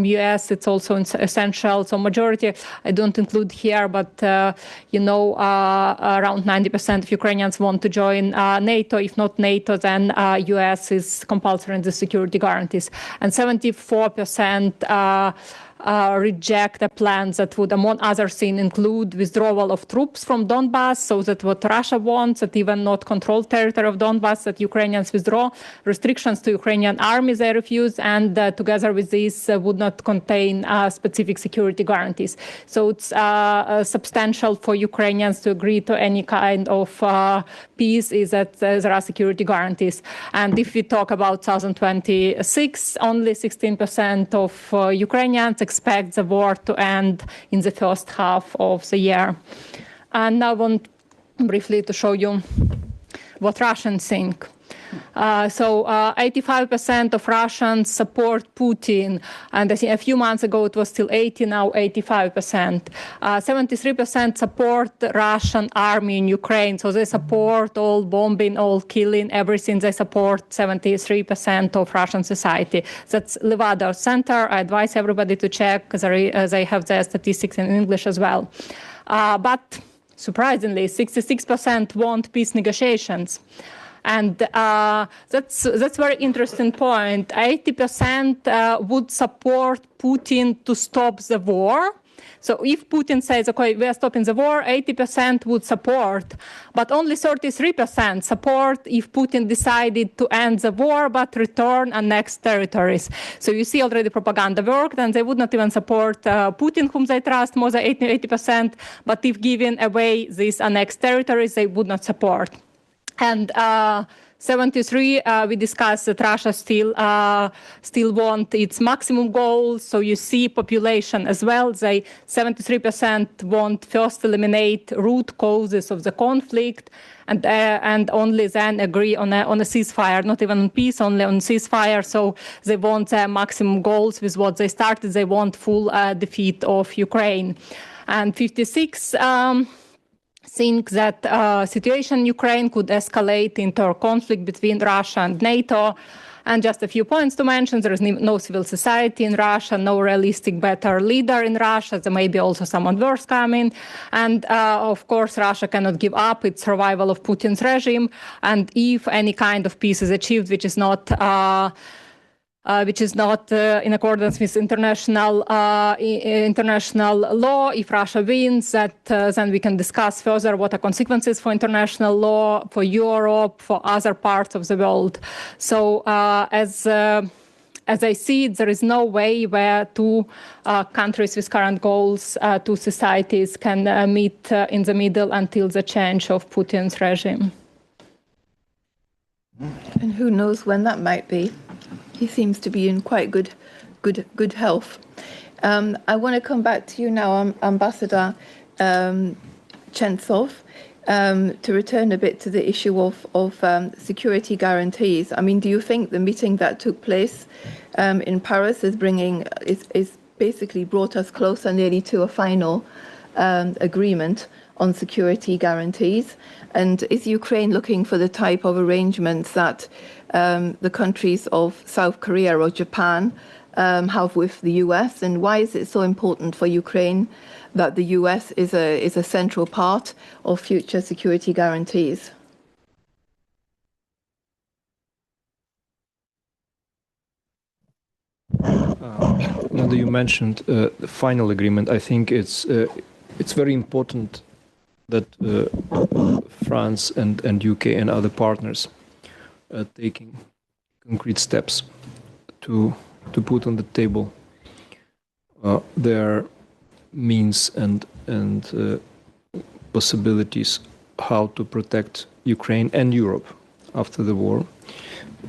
US. It's also essential. So majority I don't include here, but around 90% of Ukrainians want to join NATO. If not NATO, then US is compulsory in the security guarantees, and 74% reject a plan that would, among other things, include withdrawal of troops from Donbass, so that what Russia wants, that even not controlled territory of Donbass, that Ukrainians withdraw, restrictions to Ukrainian army they refuse, and together with this would not contain specific security guarantees. So it's substantial for Ukrainians to agree to any kind of peace is that there are security guarantees. And if we talk about 2026, only 16% of Ukrainians expect the war to end in the first half of the year. And I want briefly to show you what Russians think. So 85% of Russians support Putin, and I think a few months ago it was still 80, now 85%. 73% support the Russian army in Ukraine, so they support all bombing, all killing, everything. They support 73% of Russian society. That's Levada Center. I advise everybody to check, because they have their statistics in English as well. But surprisingly, 66% want peace negotiations. And that's a very interesting point. 80% would support Putin to stop the war. So if Putin says, okay, we are stopping the war, 80% would support, but only 33% support if Putin decided to end the war but return annexed territories. So you see already propaganda worked, and they would not even support Putin, whom they trust, more than 80%, but if giving away these annexed territories, they would not support. And 73, we discussed that Russia still want its maximum goals. So you see population as well. They 73% want first eliminate root causes of the conflict, and only then agree on a ceasefire, not even on peace, only on ceasefire. So they want maximum goals with what they started. They want full defeat of Ukraine. And 56 think that situation in Ukraine could escalate into a conflict between Russia and NATO. And just a few points to mention: there is no civil society in Russia, no realistic better leader in Russia. There may be also someone worse coming. And of course, Russia cannot give up its survival of Putin's regime. And if any kind of peace is achieved, which is not which is not in accordance with international law. If Russia wins, then we can discuss further what are consequences for international law, for Europe, for other parts of the world. So as I see it, there is no way where two countries with current goals, two societies can meet in the middle until the change of Putin's regime. And who knows when that might be? He seems to be in quite good health. I want to come back to you now, Ambassador Chentsov, to return a bit to the issue of security guarantees. I mean, do you think the meeting that took place in Paris is basically brought us closer nearly to a final agreement on security guarantees? And is Ukraine looking for the type of arrangements that the countries of South Korea or Japan have with the US? And why is it so important for Ukraine that the US is a central part of future security guarantees? Now that you mentioned the final agreement, I think it's very important that France and UK and other partners are taking concrete steps to put on the table their means and possibilities how to protect Ukraine and Europe after the war.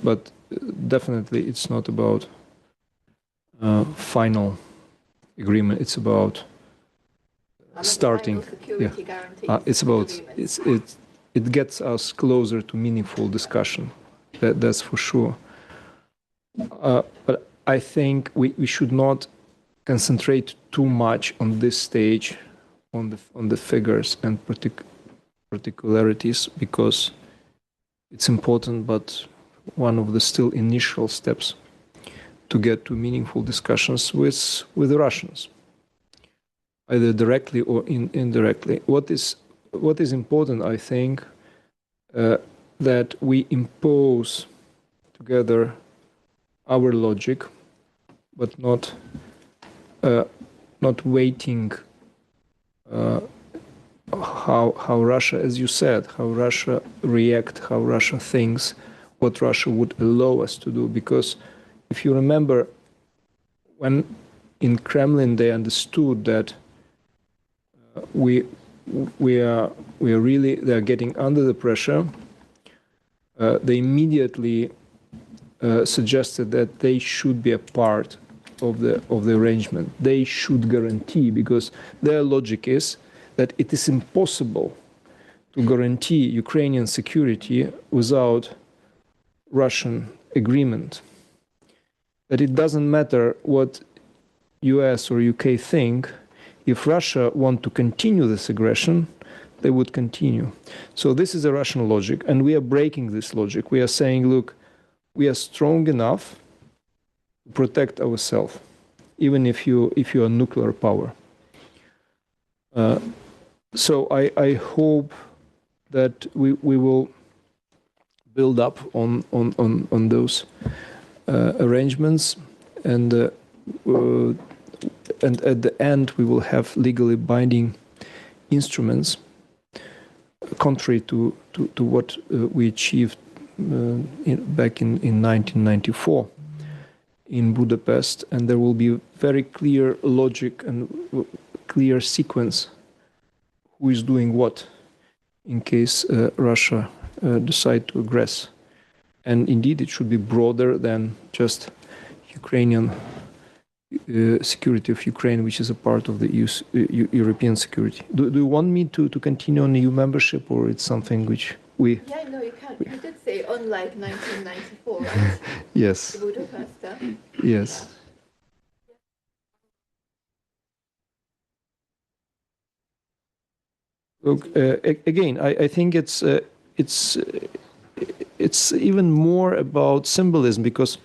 But definitely it's not about final agreement. It's about starting. It's about it gets us closer to meaningful discussion. That's for sure. But I think we should not concentrate too much on this stage, on the figures and particularities, because it's important, but one of the still initial steps to get to meaningful discussions with the Russians, either directly or indirectly. What is important, I think, that we impose together our logic, but not waiting how Russia, as you said, how Russia reacts, how Russia thinks, what Russia would allow us to do. Because if you remember, when in Kremlin they understood that they're getting under the pressure, they immediately suggested that they should be a part of the arrangement. They should guarantee, because their logic is that it is impossible to guarantee Ukrainian security without Russian agreement. That it doesn't matter what US or UK think, if Russia want to continue this aggression, they would continue. So this is a Russian logic, and we are breaking this logic. We are saying, look, we are strong enough to protect ourselves, even if you are a nuclear power. So I hope that we will build up on those arrangements, and at the end we will have legally binding instruments, contrary to what we achieved back in 1994 in Budapest, and there will be very clear logic and clear sequence who is doing what in case Russia decide to aggress. And indeed, it should be broader than just Ukrainian security of Ukraine, which is a part of the European security. Do you want me to continue on EU membership, or it's something which we... Yeah, no, you can't. You did say unlike 1994, right? Yes. Budapest. Yes. Look, again, I think it's even more about symbolism, because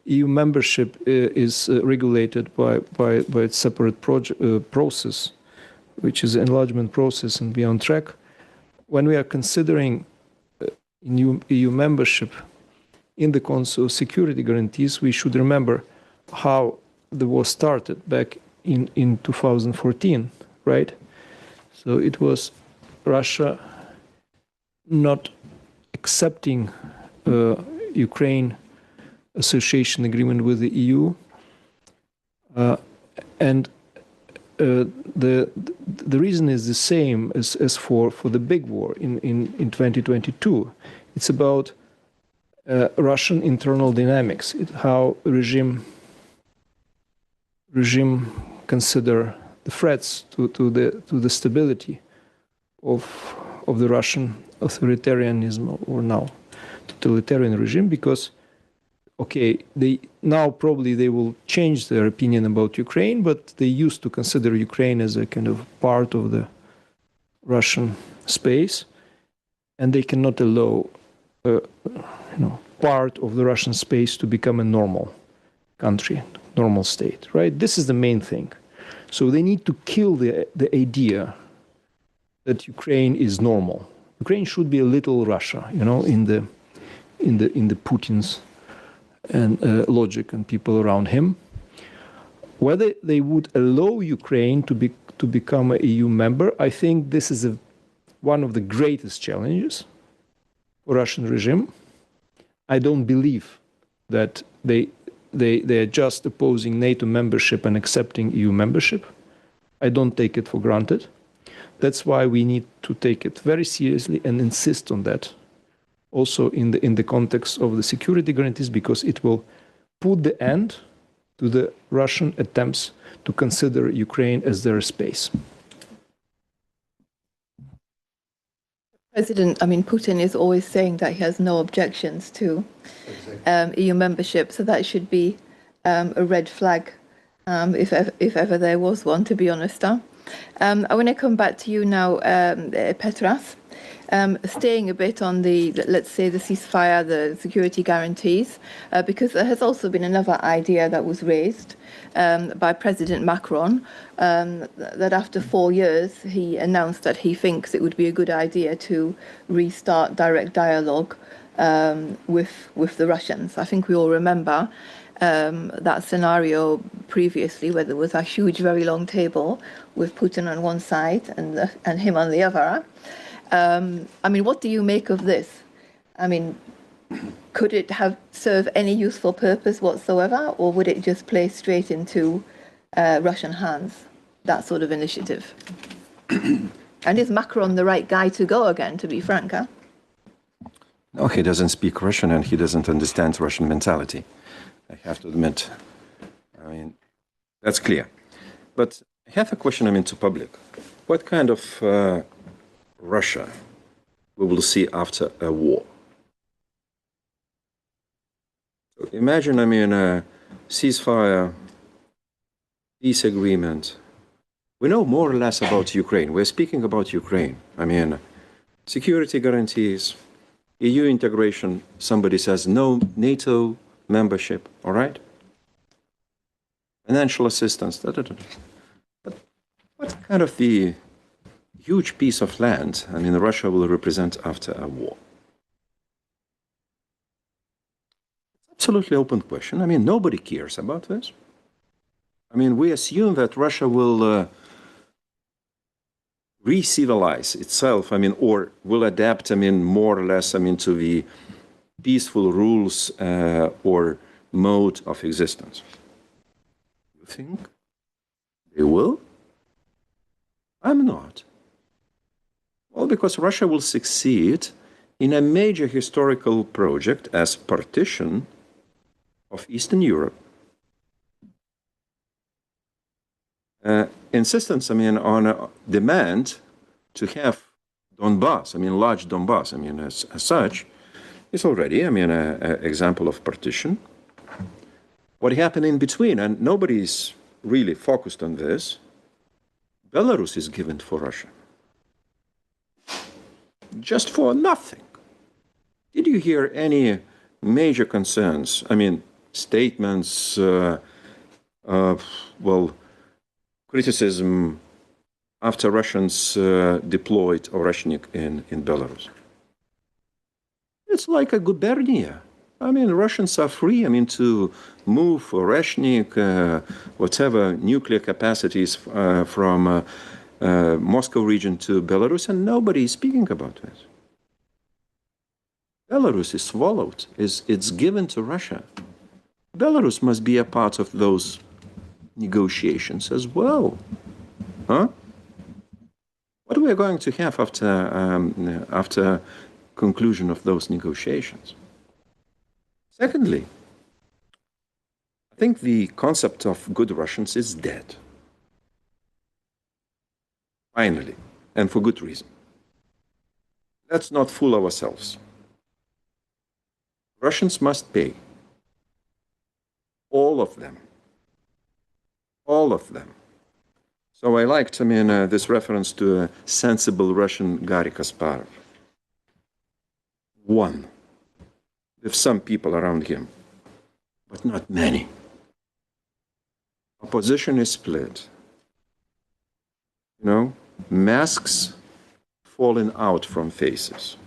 EU membership is regulated by a separate process, which is the enlargement process, and we are on track. When we are considering EU membership, in the context of security guarantees, we should remember how the war started back in 2014, right? So it was Russia not accepting Ukraine association agreement with the EU, and the reason is the same as for the big war in 2022. It's about Russian internal dynamics, how regime consider the threats to the stability of the Russian authoritarianism, or now totalitarian regime, because okay, they will change their opinion about Ukraine, but they used to consider Ukraine as a kind of part of the Russian space, and they cannot allow part of the Russian space to become a normal country, normal state, right? This is the main thing. So they need to kill the idea that Ukraine is normal. Ukraine should be a little Russia, in the Putin's and logic and people around him. Whether they would allow Ukraine to become an EU member, I think this is one of the greatest challenges for Russian regime. I don't believe that they are just opposing NATO membership and accepting EU membership. I don't take it for granted. That's why we need to take it very seriously and insist on that, also in the context of the security guarantees, because it will put the end to the Russian attempts to consider Ukraine as their space. Putin is always saying that he has no objections to EU membership, so that should be a red flag, if ever there was one, to be honest. I want to come back to you now, Petras. Staying a bit on let's say, the ceasefire, the security guarantees, because there has also been another idea that was raised by President Macron, that after 4 years, he announced that he thinks it would be a good idea to restart direct dialogue with the Russians. I think we all remember that scenario previously, where there was a huge, very long table with Putin on one side and him on the other. What do you make of this? Could it have served any useful purpose whatsoever, or would it just play straight into Russian hands, that sort of initiative? And is Macron the right guy to go again, to be frank? Huh? No, he doesn't speak Russian and he doesn't understand Russian mentality. I have to admit. That's clear. But I have a question, to public. What kind of Russia we will see after a war? So imagine, a ceasefire, peace agreement. We know more or less about Ukraine. We're speaking about Ukraine. Security guarantees, EU integration. Somebody says no NATO membership, all right? Financial assistance, But what kind of the huge piece of land, Russia will represent after a war? Absolutely open question. Nobody cares about this. We assume that Russia will re-civilize itself, or will adapt, more or less, to the peaceful rules or mode of existence. You think they will? I'm not. Well, because Russia will succeed in a major historical project as partition of Eastern Europe. Insistence, on a demand to have Donbass, large Donbass, as such, is already, an example of partition. What happened in between, and nobody's really focused on this, Belarus is given for Russia. Just for nothing. Did you hear any major concerns? Statements, criticism after Russians deployed Oreshnik in Belarus. It's like a gubernia. I mean, Russians are free, I mean, to move Oreshnik, whatever nuclear capacities from Moscow region to Belarus, and nobody is speaking about it. Belarus is swallowed, it's given to Russia. Belarus must be a part of those negotiations as well. Huh? What are we going to have after conclusion of those negotiations? Secondly, I think the concept of good Russians is dead. Finally, and for good reason. Let's not fool ourselves. Russians must pay. All of them. All of them. So I liked, I mean, this reference to a sensible Russian Garry Kasparov. One, with some people around him, but not many. Opposition is split. You know, masks falling out from faces.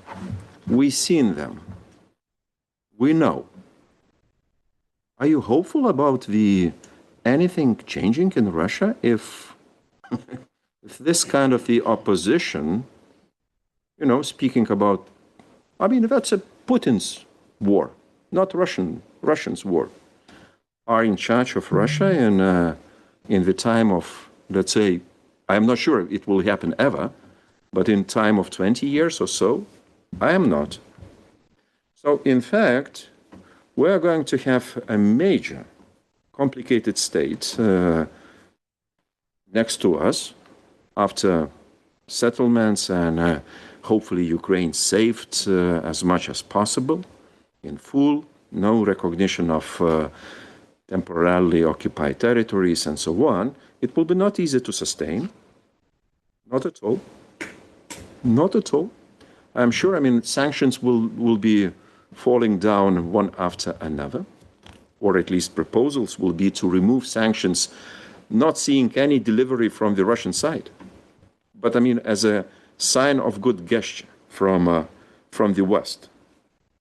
We've seen them. We know. Are you hopeful about anything changing in Russia if this kind of the opposition, you know, speaking about, I mean, that's a Putin's war, not Russians' war, are in charge of Russia in the time of, let's say, I'm not sure it will happen ever, but in time of 20 years or so, I am not. So, in fact, we're going to have a major, complicated state next to us after settlements and hopefully Ukraine saved as much as possible in full, no recognition of temporarily occupied territories and so on. It will be not easy to sustain. Not at all. Not at all. I'm sure, I mean, sanctions will be falling down one after another, or at least proposals will be to remove sanctions, not seeing any delivery from the Russian side. But I mean, as a sign of good gesture from the West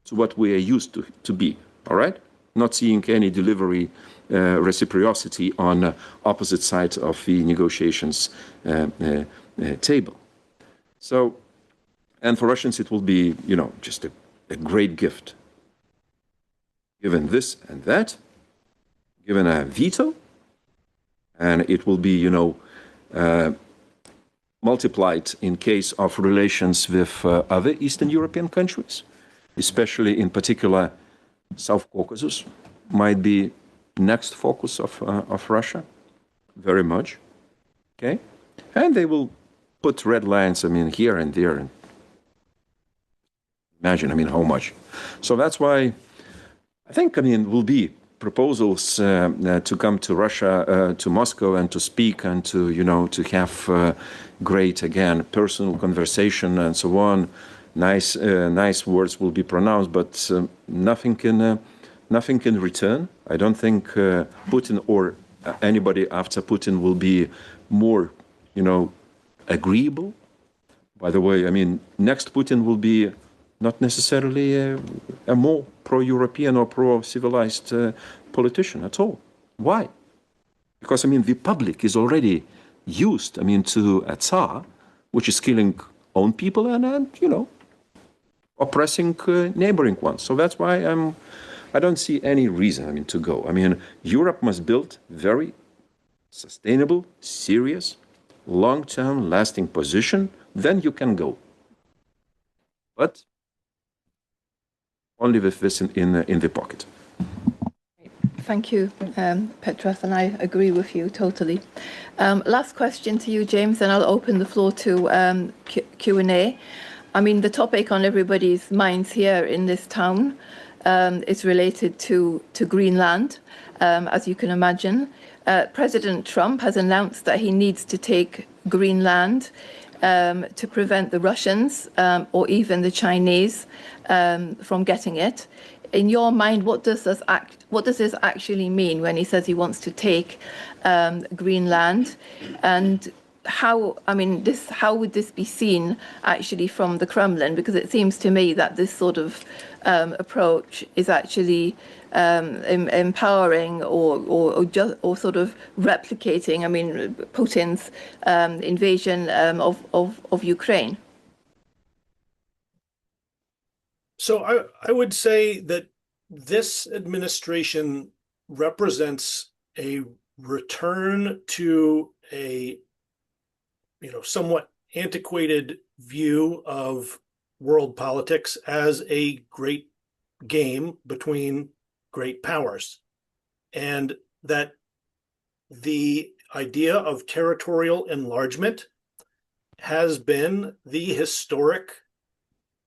to what we are used to be, all right? Not seeing any delivery, reciprocity on opposite sides of the negotiations table. So, and for Russians, it will be, you know, just a great gift. Given this and that, given a veto, and it will be, you know, multiplied in case of relations with other Eastern European countries, especially in particular South Caucasus, might be next focus of Russia, very much, okay? And they will put red lines, I mean, here and there, and imagine, I mean, how much. So that's why I think, I mean, will be proposals to come to Russia, to Moscow, and to speak and to, you know, to have great, again, personal conversation and so on. Nice words will be pronounced, but nothing in return. I don't think Putin or anybody after Putin will be more, you know, agreeable. By the way, I mean, next Putin will be not necessarily a more pro-European or pro-civilized politician at all. Why? Because, I mean, the public is already used, I mean, to a Tsar, which is killing own people and you know, oppressing neighboring ones. So that's why I don't see any reason, I mean, to go. I mean, Europe must build very sustainable, serious, long-term, lasting position. Then you can go. But only with this in the pocket. Thank you, Petras, and I agree with you totally. Last question to you, James, and I'll open the floor to Q&A. I mean, the topic on everybody's minds here in this town is related to Greenland, as you can imagine. President Trump has announced that he needs to take Greenland to prevent the Russians or even the Chinese from getting it. In your mind, what does this actually mean when he says he wants to take Greenland? And how would this be seen actually from the Kremlin? Because it seems to me that this sort of approach is actually empowering or sort of replicating, Putin's invasion of Ukraine. So I would say that this administration represents a return to a somewhat antiquated view of world politics as a great game between great powers, and that the idea of territorial enlargement has been the historic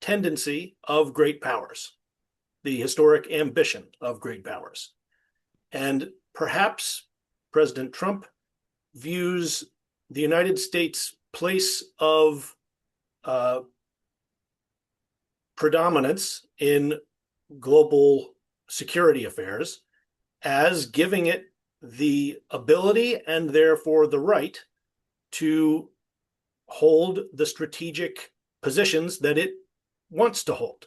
tendency of great powers, the historic ambition of great powers. And perhaps President Trump views the United States' place of predominance in global security affairs as giving it the ability and therefore the right to hold the strategic positions that it wants to hold.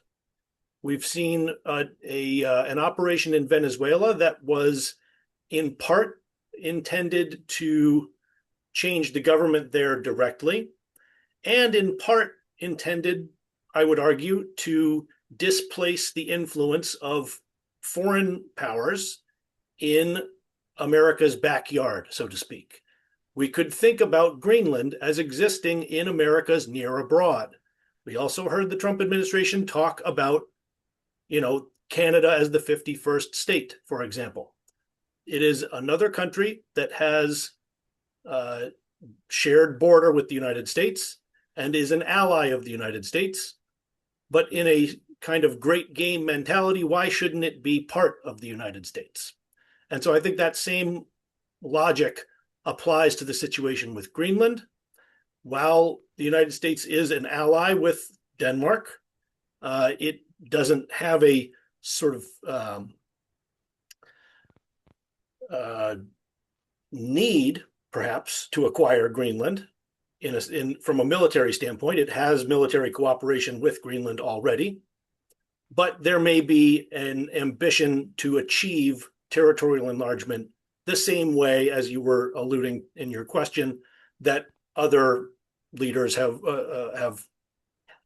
We've seen an operation in Venezuela that was in part intended to change the government there directly, and in part intended, I would argue, to displace the influence of foreign powers in America's backyard, so to speak. We could think about Greenland as existing in America's near abroad. We also heard the Trump administration talk about, Canada as the 51st state, for example. It is another country that has shared border with the United States and is an ally of the United States. But in a kind of great game mentality, why shouldn't it be part of the United States? And so I think that same logic applies to the situation with Greenland. While the United States is an ally with Denmark, it doesn't have a sort of need, perhaps, to acquire Greenland. From a military standpoint, it has military cooperation with Greenland already, but there may be an ambition to achieve territorial enlargement the same way, as you were alluding in your question, that other leaders have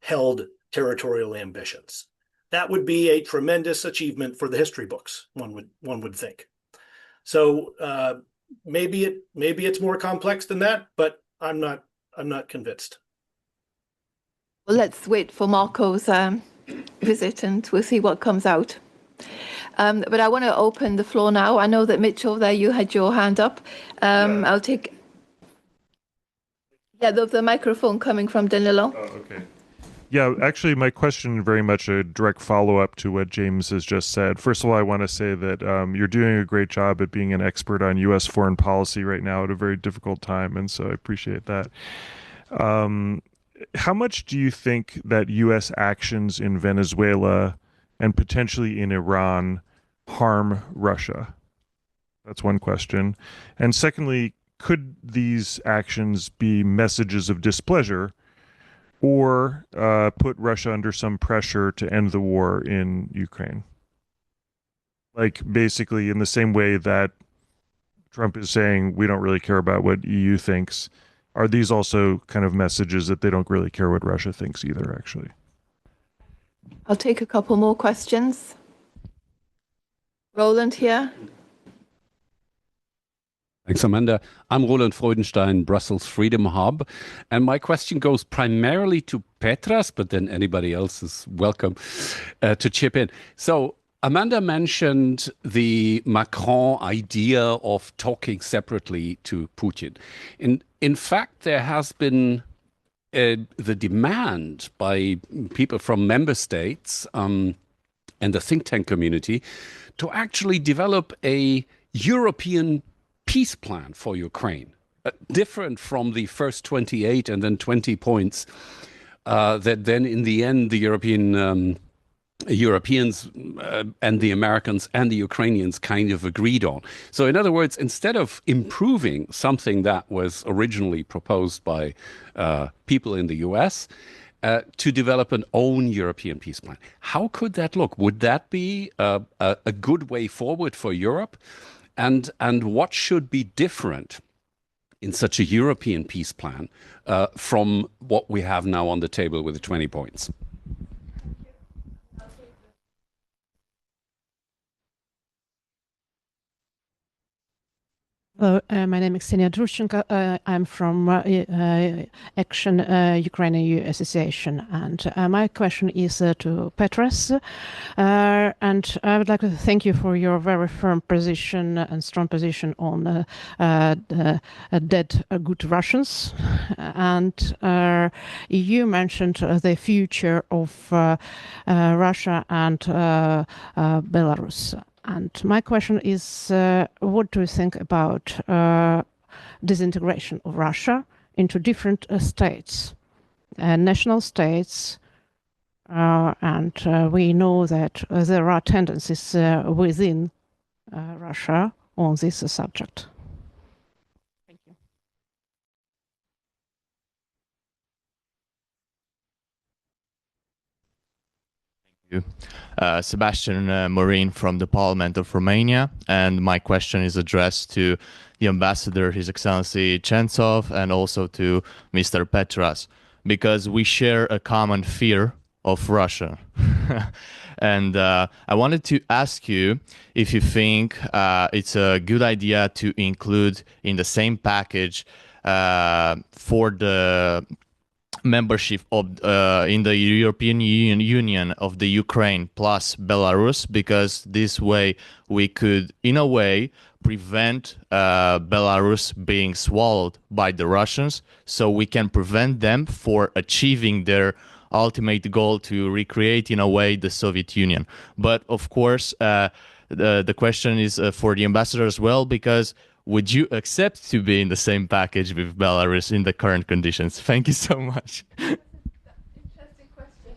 held territorial ambitions. That would be a tremendous achievement for the history books, one would think. So maybe it's more complex than that, but I'm not convinced. Well, let's wait for Marco's visit and we'll see what comes out. But I want to open the floor now. I know that Mitchell, there you had your hand up. I'll take the microphone coming from Danilo. Oh, okay. Yeah, actually, my question very much a direct follow-up to what James has just said. First of all, I want to say that you're doing a great job at being an expert on U.S. foreign policy right now at a very difficult time, and so I appreciate that. How much do you think that U.S. actions in Venezuela and potentially in Iran harm Russia? That's one question. And secondly, could these actions be messages of displeasure or put Russia under some pressure to end the war in Ukraine? Like basically in the same way that Trump is saying we don't really care about what EU thinks, are these also kind of messages that they don't really care what Russia thinks either, actually? I'll take a couple more questions. Roland here. Thanks, Amanda. I'm Roland Freudenstein, Brussels Freedom Hub. And my question goes primarily to Petras, but then anybody else is welcome to chip in. So Amanda mentioned the Macron idea of talking separately to Putin. In fact, there has been the demand by people from member states and the think tank community to actually develop a European peace plan for Ukraine, different from the first 28 and then 20 points that then in the end the European Europeans and the Americans and the Ukrainians kind of agreed on. So in other words, instead of improving something that was originally proposed by people in the US, to develop an own European peace plan. How could that look? Would that be a good way forward for Europe? And what should be different in such a European peace plan from what we have now on the table with the 20 points? Hello, my name is Ksenia Drushchenko. I'm from Action Ukrainian Association, and my question is to Petras. And I would like to thank you for your very firm position and strong position on dead good Russians. And you mentioned the future of Russia and Belarus. And my question is, what do you think about disintegration of Russia into different states, national states? And we know that there are tendencies within Russia on this subject. Thank you. Thank you. Sebastian Morin from the Parliament of Romania, and my question is addressed to the Ambassador, His Excellency Chentsov, and also to Mr. Petras, because we share a common fear of Russia. And I wanted to ask you if you think it's a good idea to include in the same package for the membership of in the European Union of the Ukraine plus Belarus, because this way we could, in a way, prevent Belarus being swallowed by the Russians, so we can prevent them for achieving their ultimate goal to recreate, in a way, the Soviet Union. But of course, the question is for the ambassador as well, because would you accept to be in the same package with Belarus in the current conditions? Thank you so much. Interesting question.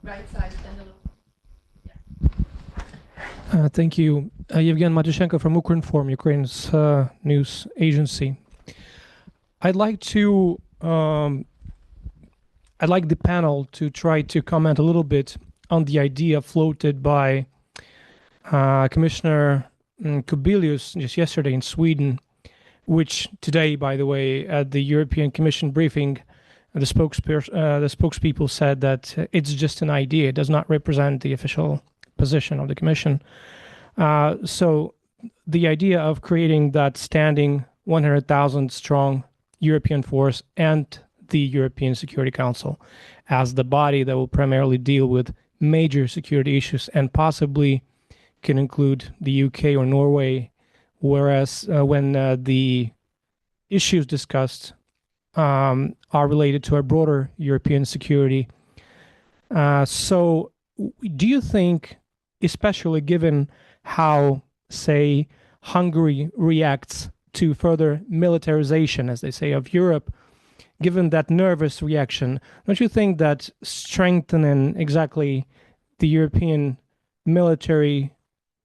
Right side and a little. Thank you. Yevgen Matyushenko from Ukrinform, Ukraine's news agency. I'd like the panel to try to comment a little bit on the idea floated by Commissioner Kubilius just yesterday in Sweden, which today, by the way, at the European Commission briefing, the spokespeople said that it's just an idea. It does not represent the official position of the Commission. So the idea of creating that standing 100,000 strong European force and the European Security Council as the body that will primarily deal with major security issues and possibly can include the UK or Norway, whereas when the issues discussed are related to a broader European security. So do you think, especially given how, say, Hungary reacts to further militarization, as they say, of Europe, given that nervous reaction, don't you think that strengthening exactly the European military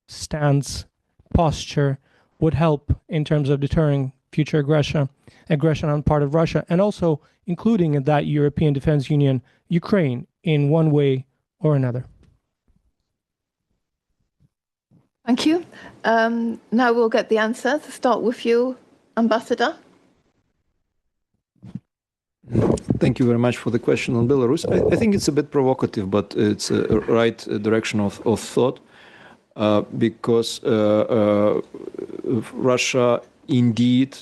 stance, posture, would help in terms of deterring future aggression on part of Russia, and also including in that European Defense Union Ukraine in one way or another? Thank you. Now we'll get the answer. To start with you, Ambassador. Thank you very much for the question on Belarus. I think it's a bit provocative, but it's a right direction of thought, because Russia indeed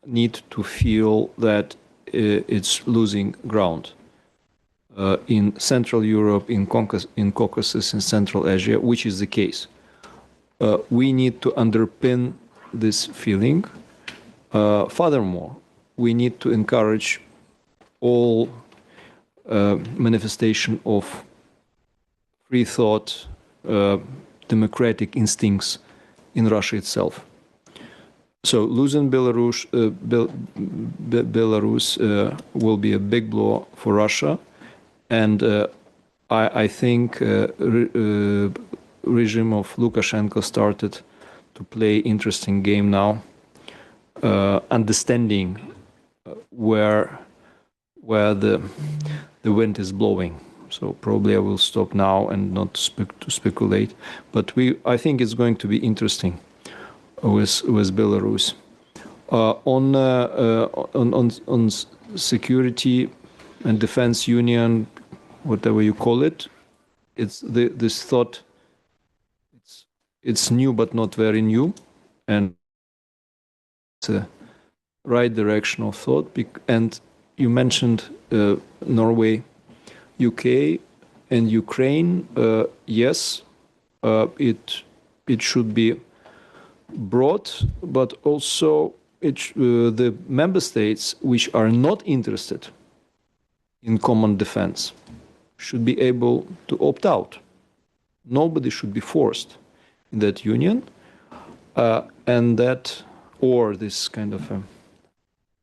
need to feel that it's losing ground in Central Europe, in Caucasus, in Central Asia, which is the case. We need to underpin this feeling. Furthermore, we need to encourage all manifestation of free thought, democratic instincts in Russia itself. So losing Belarus, will be a big blow for Russia, and I think regime of Lukashenko started to play interesting game now, understanding where the wind is blowing. So probably I will stop now and not speculate, but I think it's going to be interesting with Belarus. On security and defense union, whatever you call it, it's this thought. It's new but not very new, and it's a right direction of thought. And you mentioned Norway, UK, and Ukraine. Yes, it should be brought, but also the member states which are not interested in common defense should be able to opt out. Nobody should be forced in that union, and that, or this kind of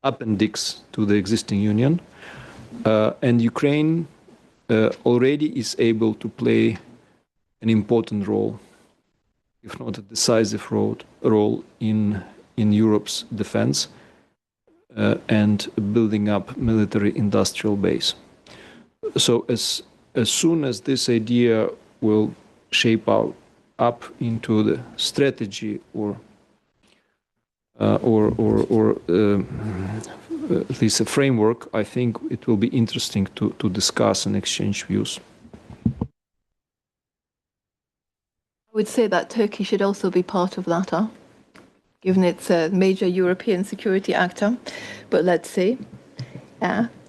appendix to the existing union. And Ukraine already is able to play an important role, if not a decisive role in Europe's defense and building up military industrial base. So as soon as this idea will shape out up into the strategy or at least a framework, I think it will be interesting to discuss and exchange views. I would say that Turkey should also be part of that, given it's a major European security actor. But let's see.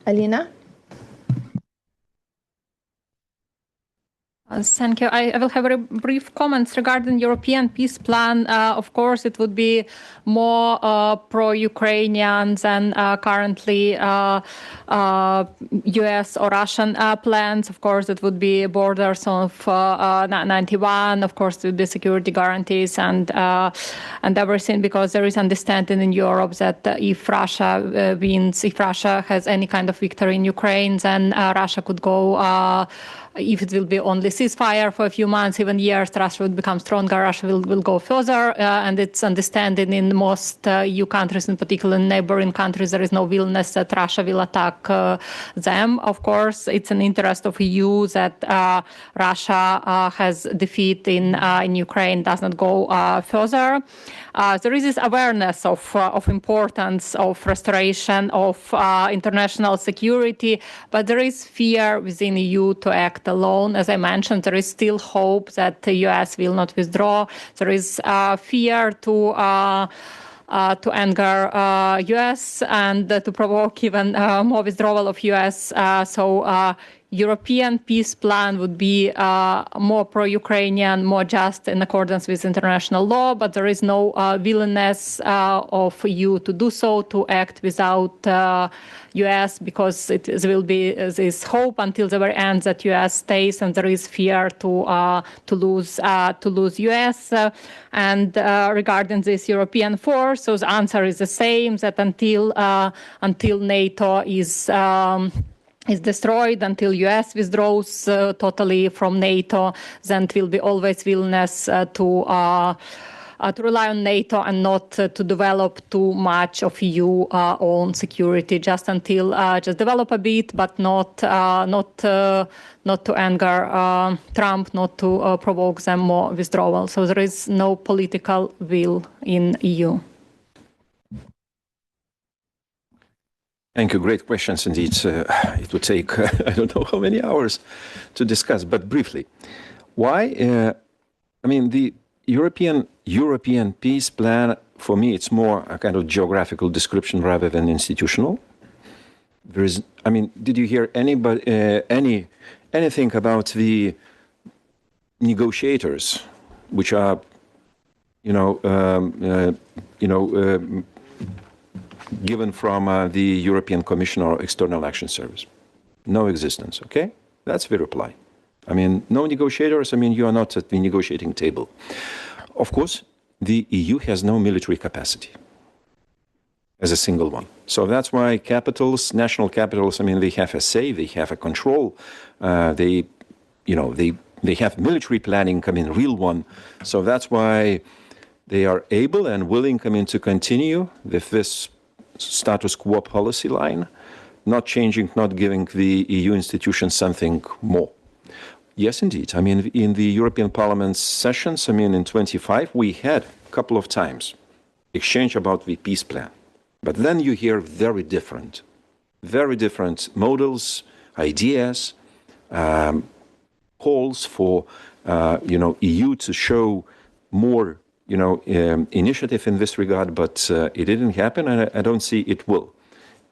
Alina? Thank you. I will have very brief comments regarding European peace plan. Of course, it would be more pro-Ukrainian than currently US or Russian plans. Of course, it would be borders of 91. Of course, with the security guarantees and everything, because there is understanding in Europe that if Russia wins, if Russia has any kind of victory in Ukraine, then Russia could go. If it will be only ceasefire for a few months, even years, Russia would become stronger, Russia will go further. And it's understanding in most EU countries, in particular in neighboring countries, there is no willingness that Russia will attack them. Of course, it's an interest of EU that Russia has defeat in Ukraine, does not go further. There is this awareness of importance of restoration of international security, but there is fear within EU to act alone. As I mentioned, there is still hope that the US will not withdraw. There is fear to anger US and to provoke even more withdrawal of US. So European peace plan would be more pro-Ukrainian, more just in accordance with international law, but there is no willingness of EU to do so, to act without US, because there will be this hope until the very end that US stays, and there is fear to lose US. And regarding this European force, so the answer is the same, that until NATO is destroyed, until US withdraws totally from NATO, then it will be always willingness to rely on NATO and not to develop too much of EU own security. Just until just develop a bit, but not to anger Trump, not to provoke them more withdrawal. So there is no political will in EU. Thank you. Great questions indeed. It would take, I don't know how many hours to discuss, but briefly. Why? The European peace plan, for me, it's more a kind of geographical description rather than institutional. There is, did you hear anything about the negotiators, which are, given from the European Commission or External Action Service? No existence, okay? That's the reply. No negotiators, you are not at the negotiating table. Of course, the EU has no military capacity. as a single one. So that's why capitals, national capitals, I mean, they have a say, they have a control, they have military planning, I mean, real one. So that's why they are able and willing, I mean, to continue with this status quo policy line, not changing, not giving the EU institutions something more. Yes, indeed. I mean, in the European Parliament sessions, I mean, in 25, we had a couple of times exchange about the peace plan. But then you hear very different models, ideas, calls for, EU to show more, initiative in this regard, but it didn't happen, and I don't see it will.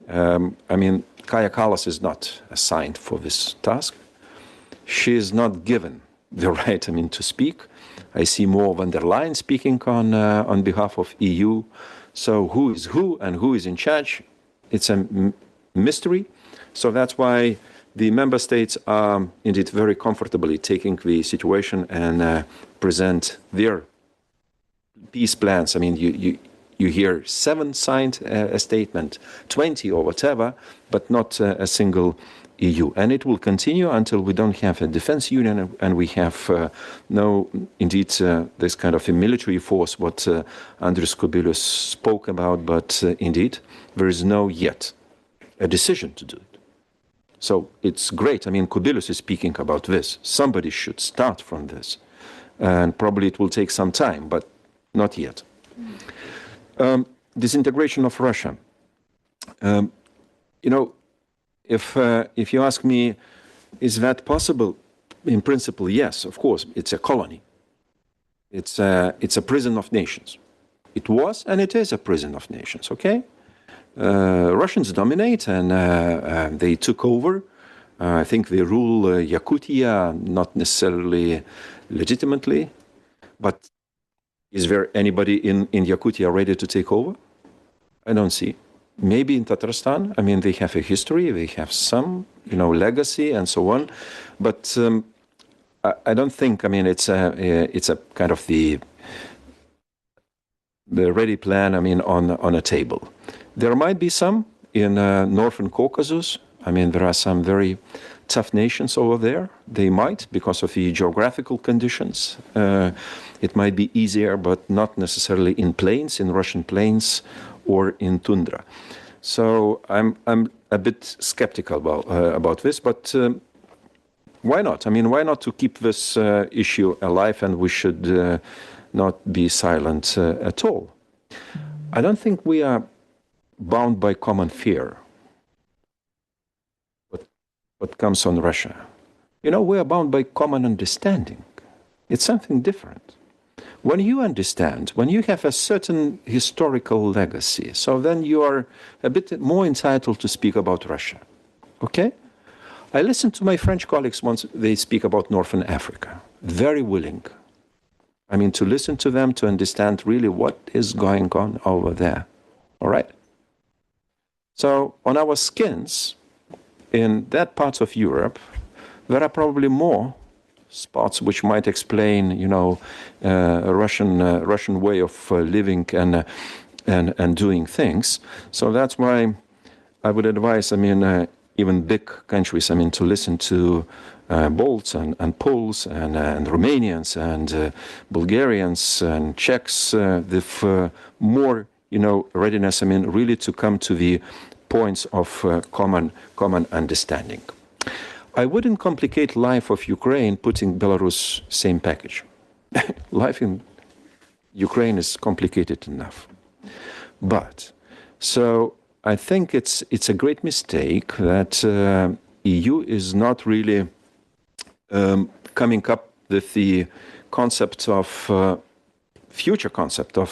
I mean, Kaja Kallas is not assigned for this task. She is not given the right, I mean, to speak. I see more von der Leyen speaking on behalf of EU. So who is who and who is in charge? It's a mystery. So that's why the member states are indeed very comfortably taking the situation and present their peace plans. I mean, you hear 7 signed a statement, 20 or whatever, but not a single EU. And it will continue until we don't have a defense union and we have this kind of a military force, what Andris Kubilius spoke about, but indeed, there is no yet a decision to do it. So it's great. I mean, Kubilius is speaking about this. Somebody should start from this. And probably it will take some time, but not yet. Disintegration of Russia. If you ask me, is that possible? In principle, yes, of course. It's a colony. It's a prison of nations. It was and it is a prison of nations, okay? Russians dominate and they took over. I think they rule Yakutia, not necessarily legitimately. But is there anybody in Yakutia ready to take over? I don't see. Maybe in Tatarstan, I mean, they have a history, they have some, legacy and so on. But I don't think, I mean, it's a kind of the ready plan, I mean, on a table. There might be some in Northern Caucasus. I mean, there are some very tough nations over there. They might, because of the geographical conditions. It might be easier, but not necessarily in plains, in Russian plains, or in tundra. So I'm a bit skeptical about this, but why not? I mean, why not to keep this issue alive, and we should not be silent at all. I don't think we are bound by common fear. What comes on Russia? We are bound by common understanding. It's something different. When you understand, when you have a certain historical legacy, so then you are a bit more entitled to speak about Russia. Okay? I listened to my French colleagues once they speak about Northern Africa. Very willing. I mean, to listen to them, to understand really what is going on over there. All right? So on our skins, in that part of Europe, there are probably more spots which might explain, a Russian way of living and doing things. So that's why I would advise, I mean, even big countries, I mean, to listen to Balts and Poles and Romanians and Bulgarians and Czechs with more, readiness, I mean, really to come to the points of common understanding. I wouldn't complicate life of Ukraine putting Belarus same package. Life in Ukraine is complicated enough. But, so I think it's a great mistake that EU is not really coming up with the concept of, future concept of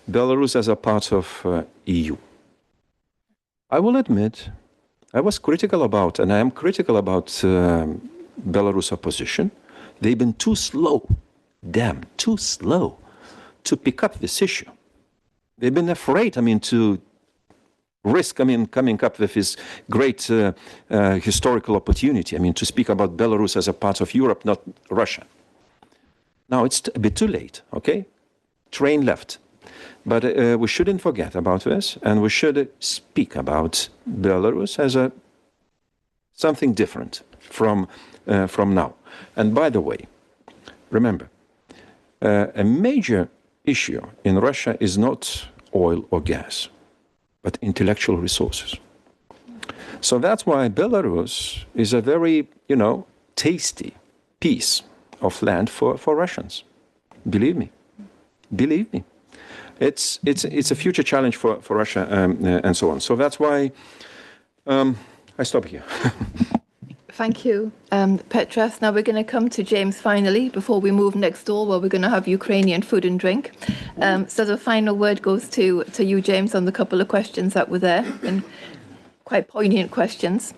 Belarus as a part of EU. I will admit, I was critical about, and I am critical about Belarus opposition. They've been too slow, too slow to pick up this issue. They've been afraid, I mean, to risk, I mean, coming up with this great historical opportunity, I mean, to speak about Belarus as a part of Europe, not Russia. Now it's a bit too late, okay? Train left. But we shouldn't forget about this, and we should speak about Belarus as something different from now. And by the way, remember, a major issue in Russia is not oil or gas, but intellectual resources. So that's why Belarus is a very, tasty piece of land for Russians. Believe me. It's a future challenge for Russia and so on. So that's why I stop here. Thank you, Petras. Now we're going to come to James finally before we move next door, where we're going to have Ukrainian food and drink. So the final word goes to you, James, on the couple of questions that were there, and quite poignant questions.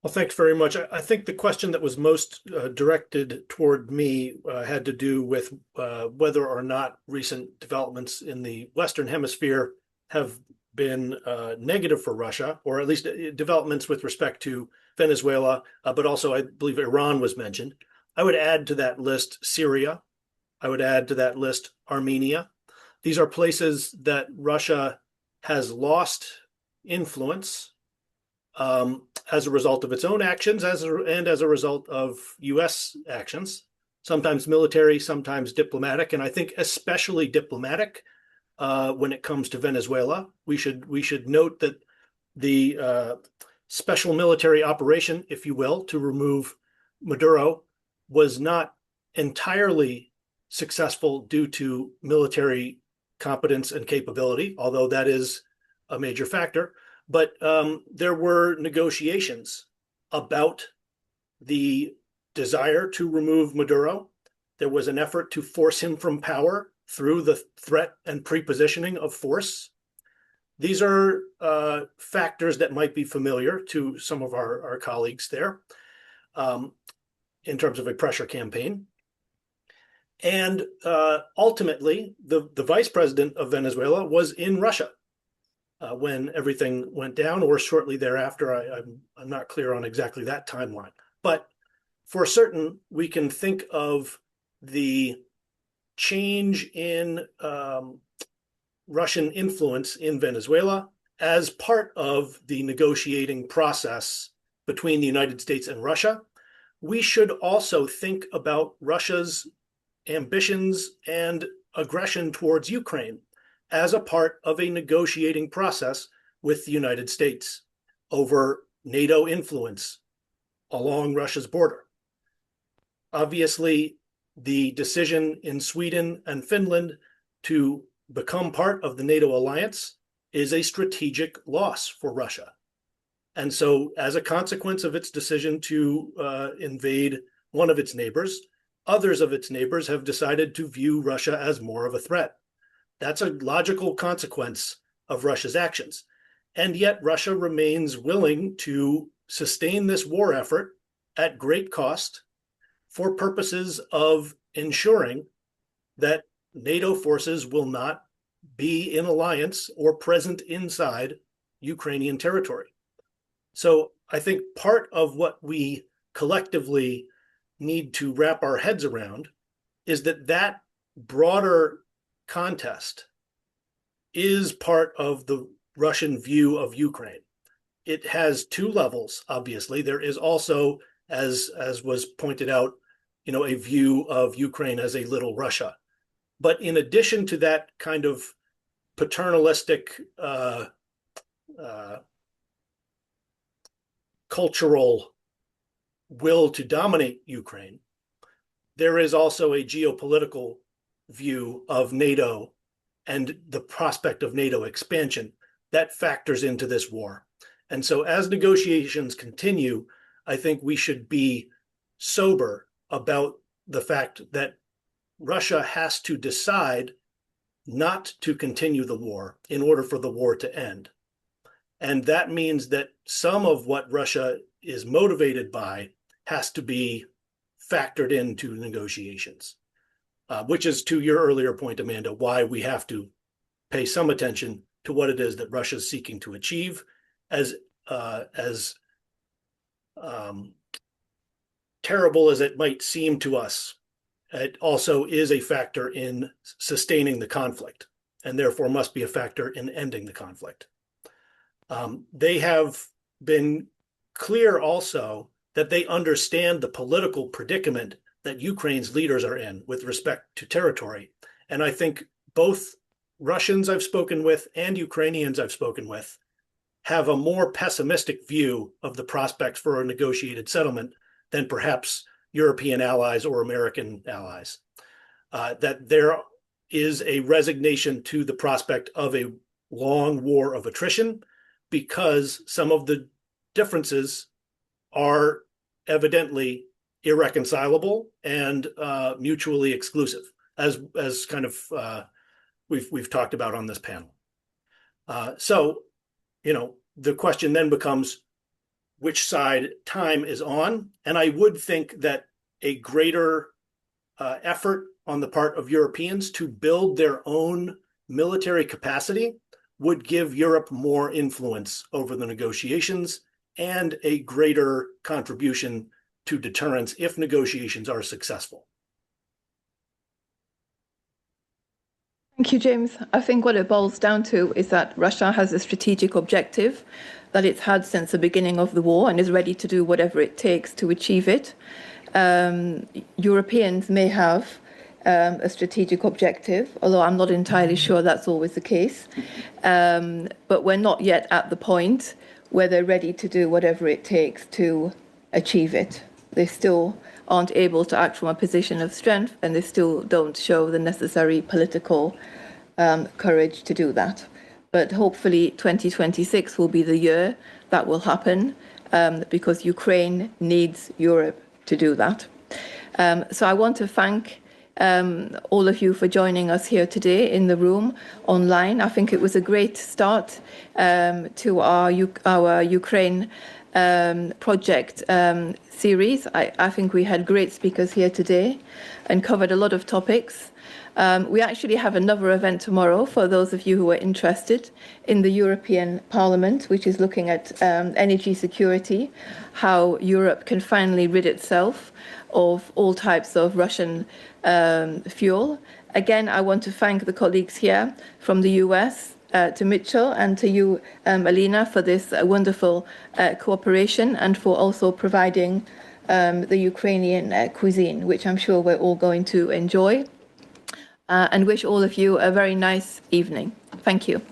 Well, thanks very much. I think the question that was most directed toward me had to do with whether or not recent developments in the Western Hemisphere have been negative for Russia, or at least developments with respect to Venezuela, but also I believe Iran was mentioned. I would add to that list Syria. I would add to that list Armenia. These are places that Russia has lost influence as a result of its own actions and as a result of U.S. actions, sometimes military, sometimes diplomatic, and I think especially diplomatic. When it comes to Venezuela, we should note that the special military operation, if you will, to remove Maduro was not entirely successful due to military competence and capability, although that is a major factor. But there were negotiations about the desire to remove Maduro. There was an effort to force him from power through the threat and prepositioning of force. These are factors that might be familiar to some of our colleagues there in terms of a pressure campaign. And ultimately, the vice president of Venezuela was in Russia when everything went down, or shortly thereafter. I'm not clear on exactly that timeline. But for certain, we can think of the change in Russian influence in Venezuela as part of the negotiating process between the United States and Russia. We should also think about Russia's ambitions and aggression towards Ukraine as a part of a negotiating process with the United States over NATO influence along Russia's border. Obviously, the decision in Sweden and Finland to become part of the NATO alliance is a strategic loss for Russia. And so, as a consequence of its decision to invade one of its neighbors, others of its neighbors have decided to view Russia as more of a threat. That's a logical consequence of Russia's actions. And yet Russia remains willing to sustain this war effort at great cost for purposes of ensuring that NATO forces will not be in alliance or present inside Ukrainian territory. So I think part of what we collectively need to wrap our heads around is that broader contest is part of the Russian view of Ukraine. It has two levels, obviously. There is also, as was pointed out, a view of Ukraine as a little Russia. But in addition to that kind of paternalistic cultural will to dominate Ukraine, there is also a geopolitical view of NATO and the prospect of NATO expansion that factors into this war. And so as negotiations continue, I think we should be sober about the fact that Russia has to decide not to continue the war in order for the war to end. And that means that some of what Russia is motivated by has to be factored into negotiations, which is, to your earlier point, Amanda, why we have to pay some attention to what it is that Russia is seeking to achieve, as terrible as it might seem to us it also is a factor in sustaining the conflict, and therefore must be a factor in ending the conflict. They have been clear also that they understand the political predicament that Ukraine's leaders are in with respect to territory. And I think both Russians I've spoken with and Ukrainians I've spoken with have a more pessimistic view of the prospects for a negotiated settlement than perhaps European allies or American allies. That there is a resignation to the prospect of a long war of attrition because some of the differences are evidently irreconcilable and mutually exclusive, as kind of we've talked about on this panel. So, the question then becomes which side time is on, and I would think that a greater effort on the part of Europeans to build their own military capacity would give Europe more influence over the negotiations and a greater contribution to deterrence if negotiations are successful. Thank you, James. I think what it boils down to is that Russia has a strategic objective that it's had since the beginning of the war and is ready to do whatever it takes to achieve it. Europeans may have a strategic objective, although I'm not entirely sure that's always the case. But we're not yet at the point where they're ready to do whatever it takes to achieve it. They still aren't able to act from a position of strength, and they still don't show the necessary political courage to do that. But hopefully 2026 will be the year that will happen, because Ukraine needs Europe to do that. So I want to thank all of you for joining us here today in the room, online. I think it was a great start to our Ukraine project series. I think we had great speakers here today and covered a lot of topics. We actually have another event tomorrow for those of you who are interested in the European Parliament, which is looking at energy security, how Europe can finally rid itself of all types of Russian fuel. Again, I want to thank the colleagues here from the US, to Mitchell, and to you, Alina, for this wonderful cooperation and for also providing the Ukrainian cuisine, which I'm sure we're all going to enjoy. And wish all of you a very nice evening. Thank you.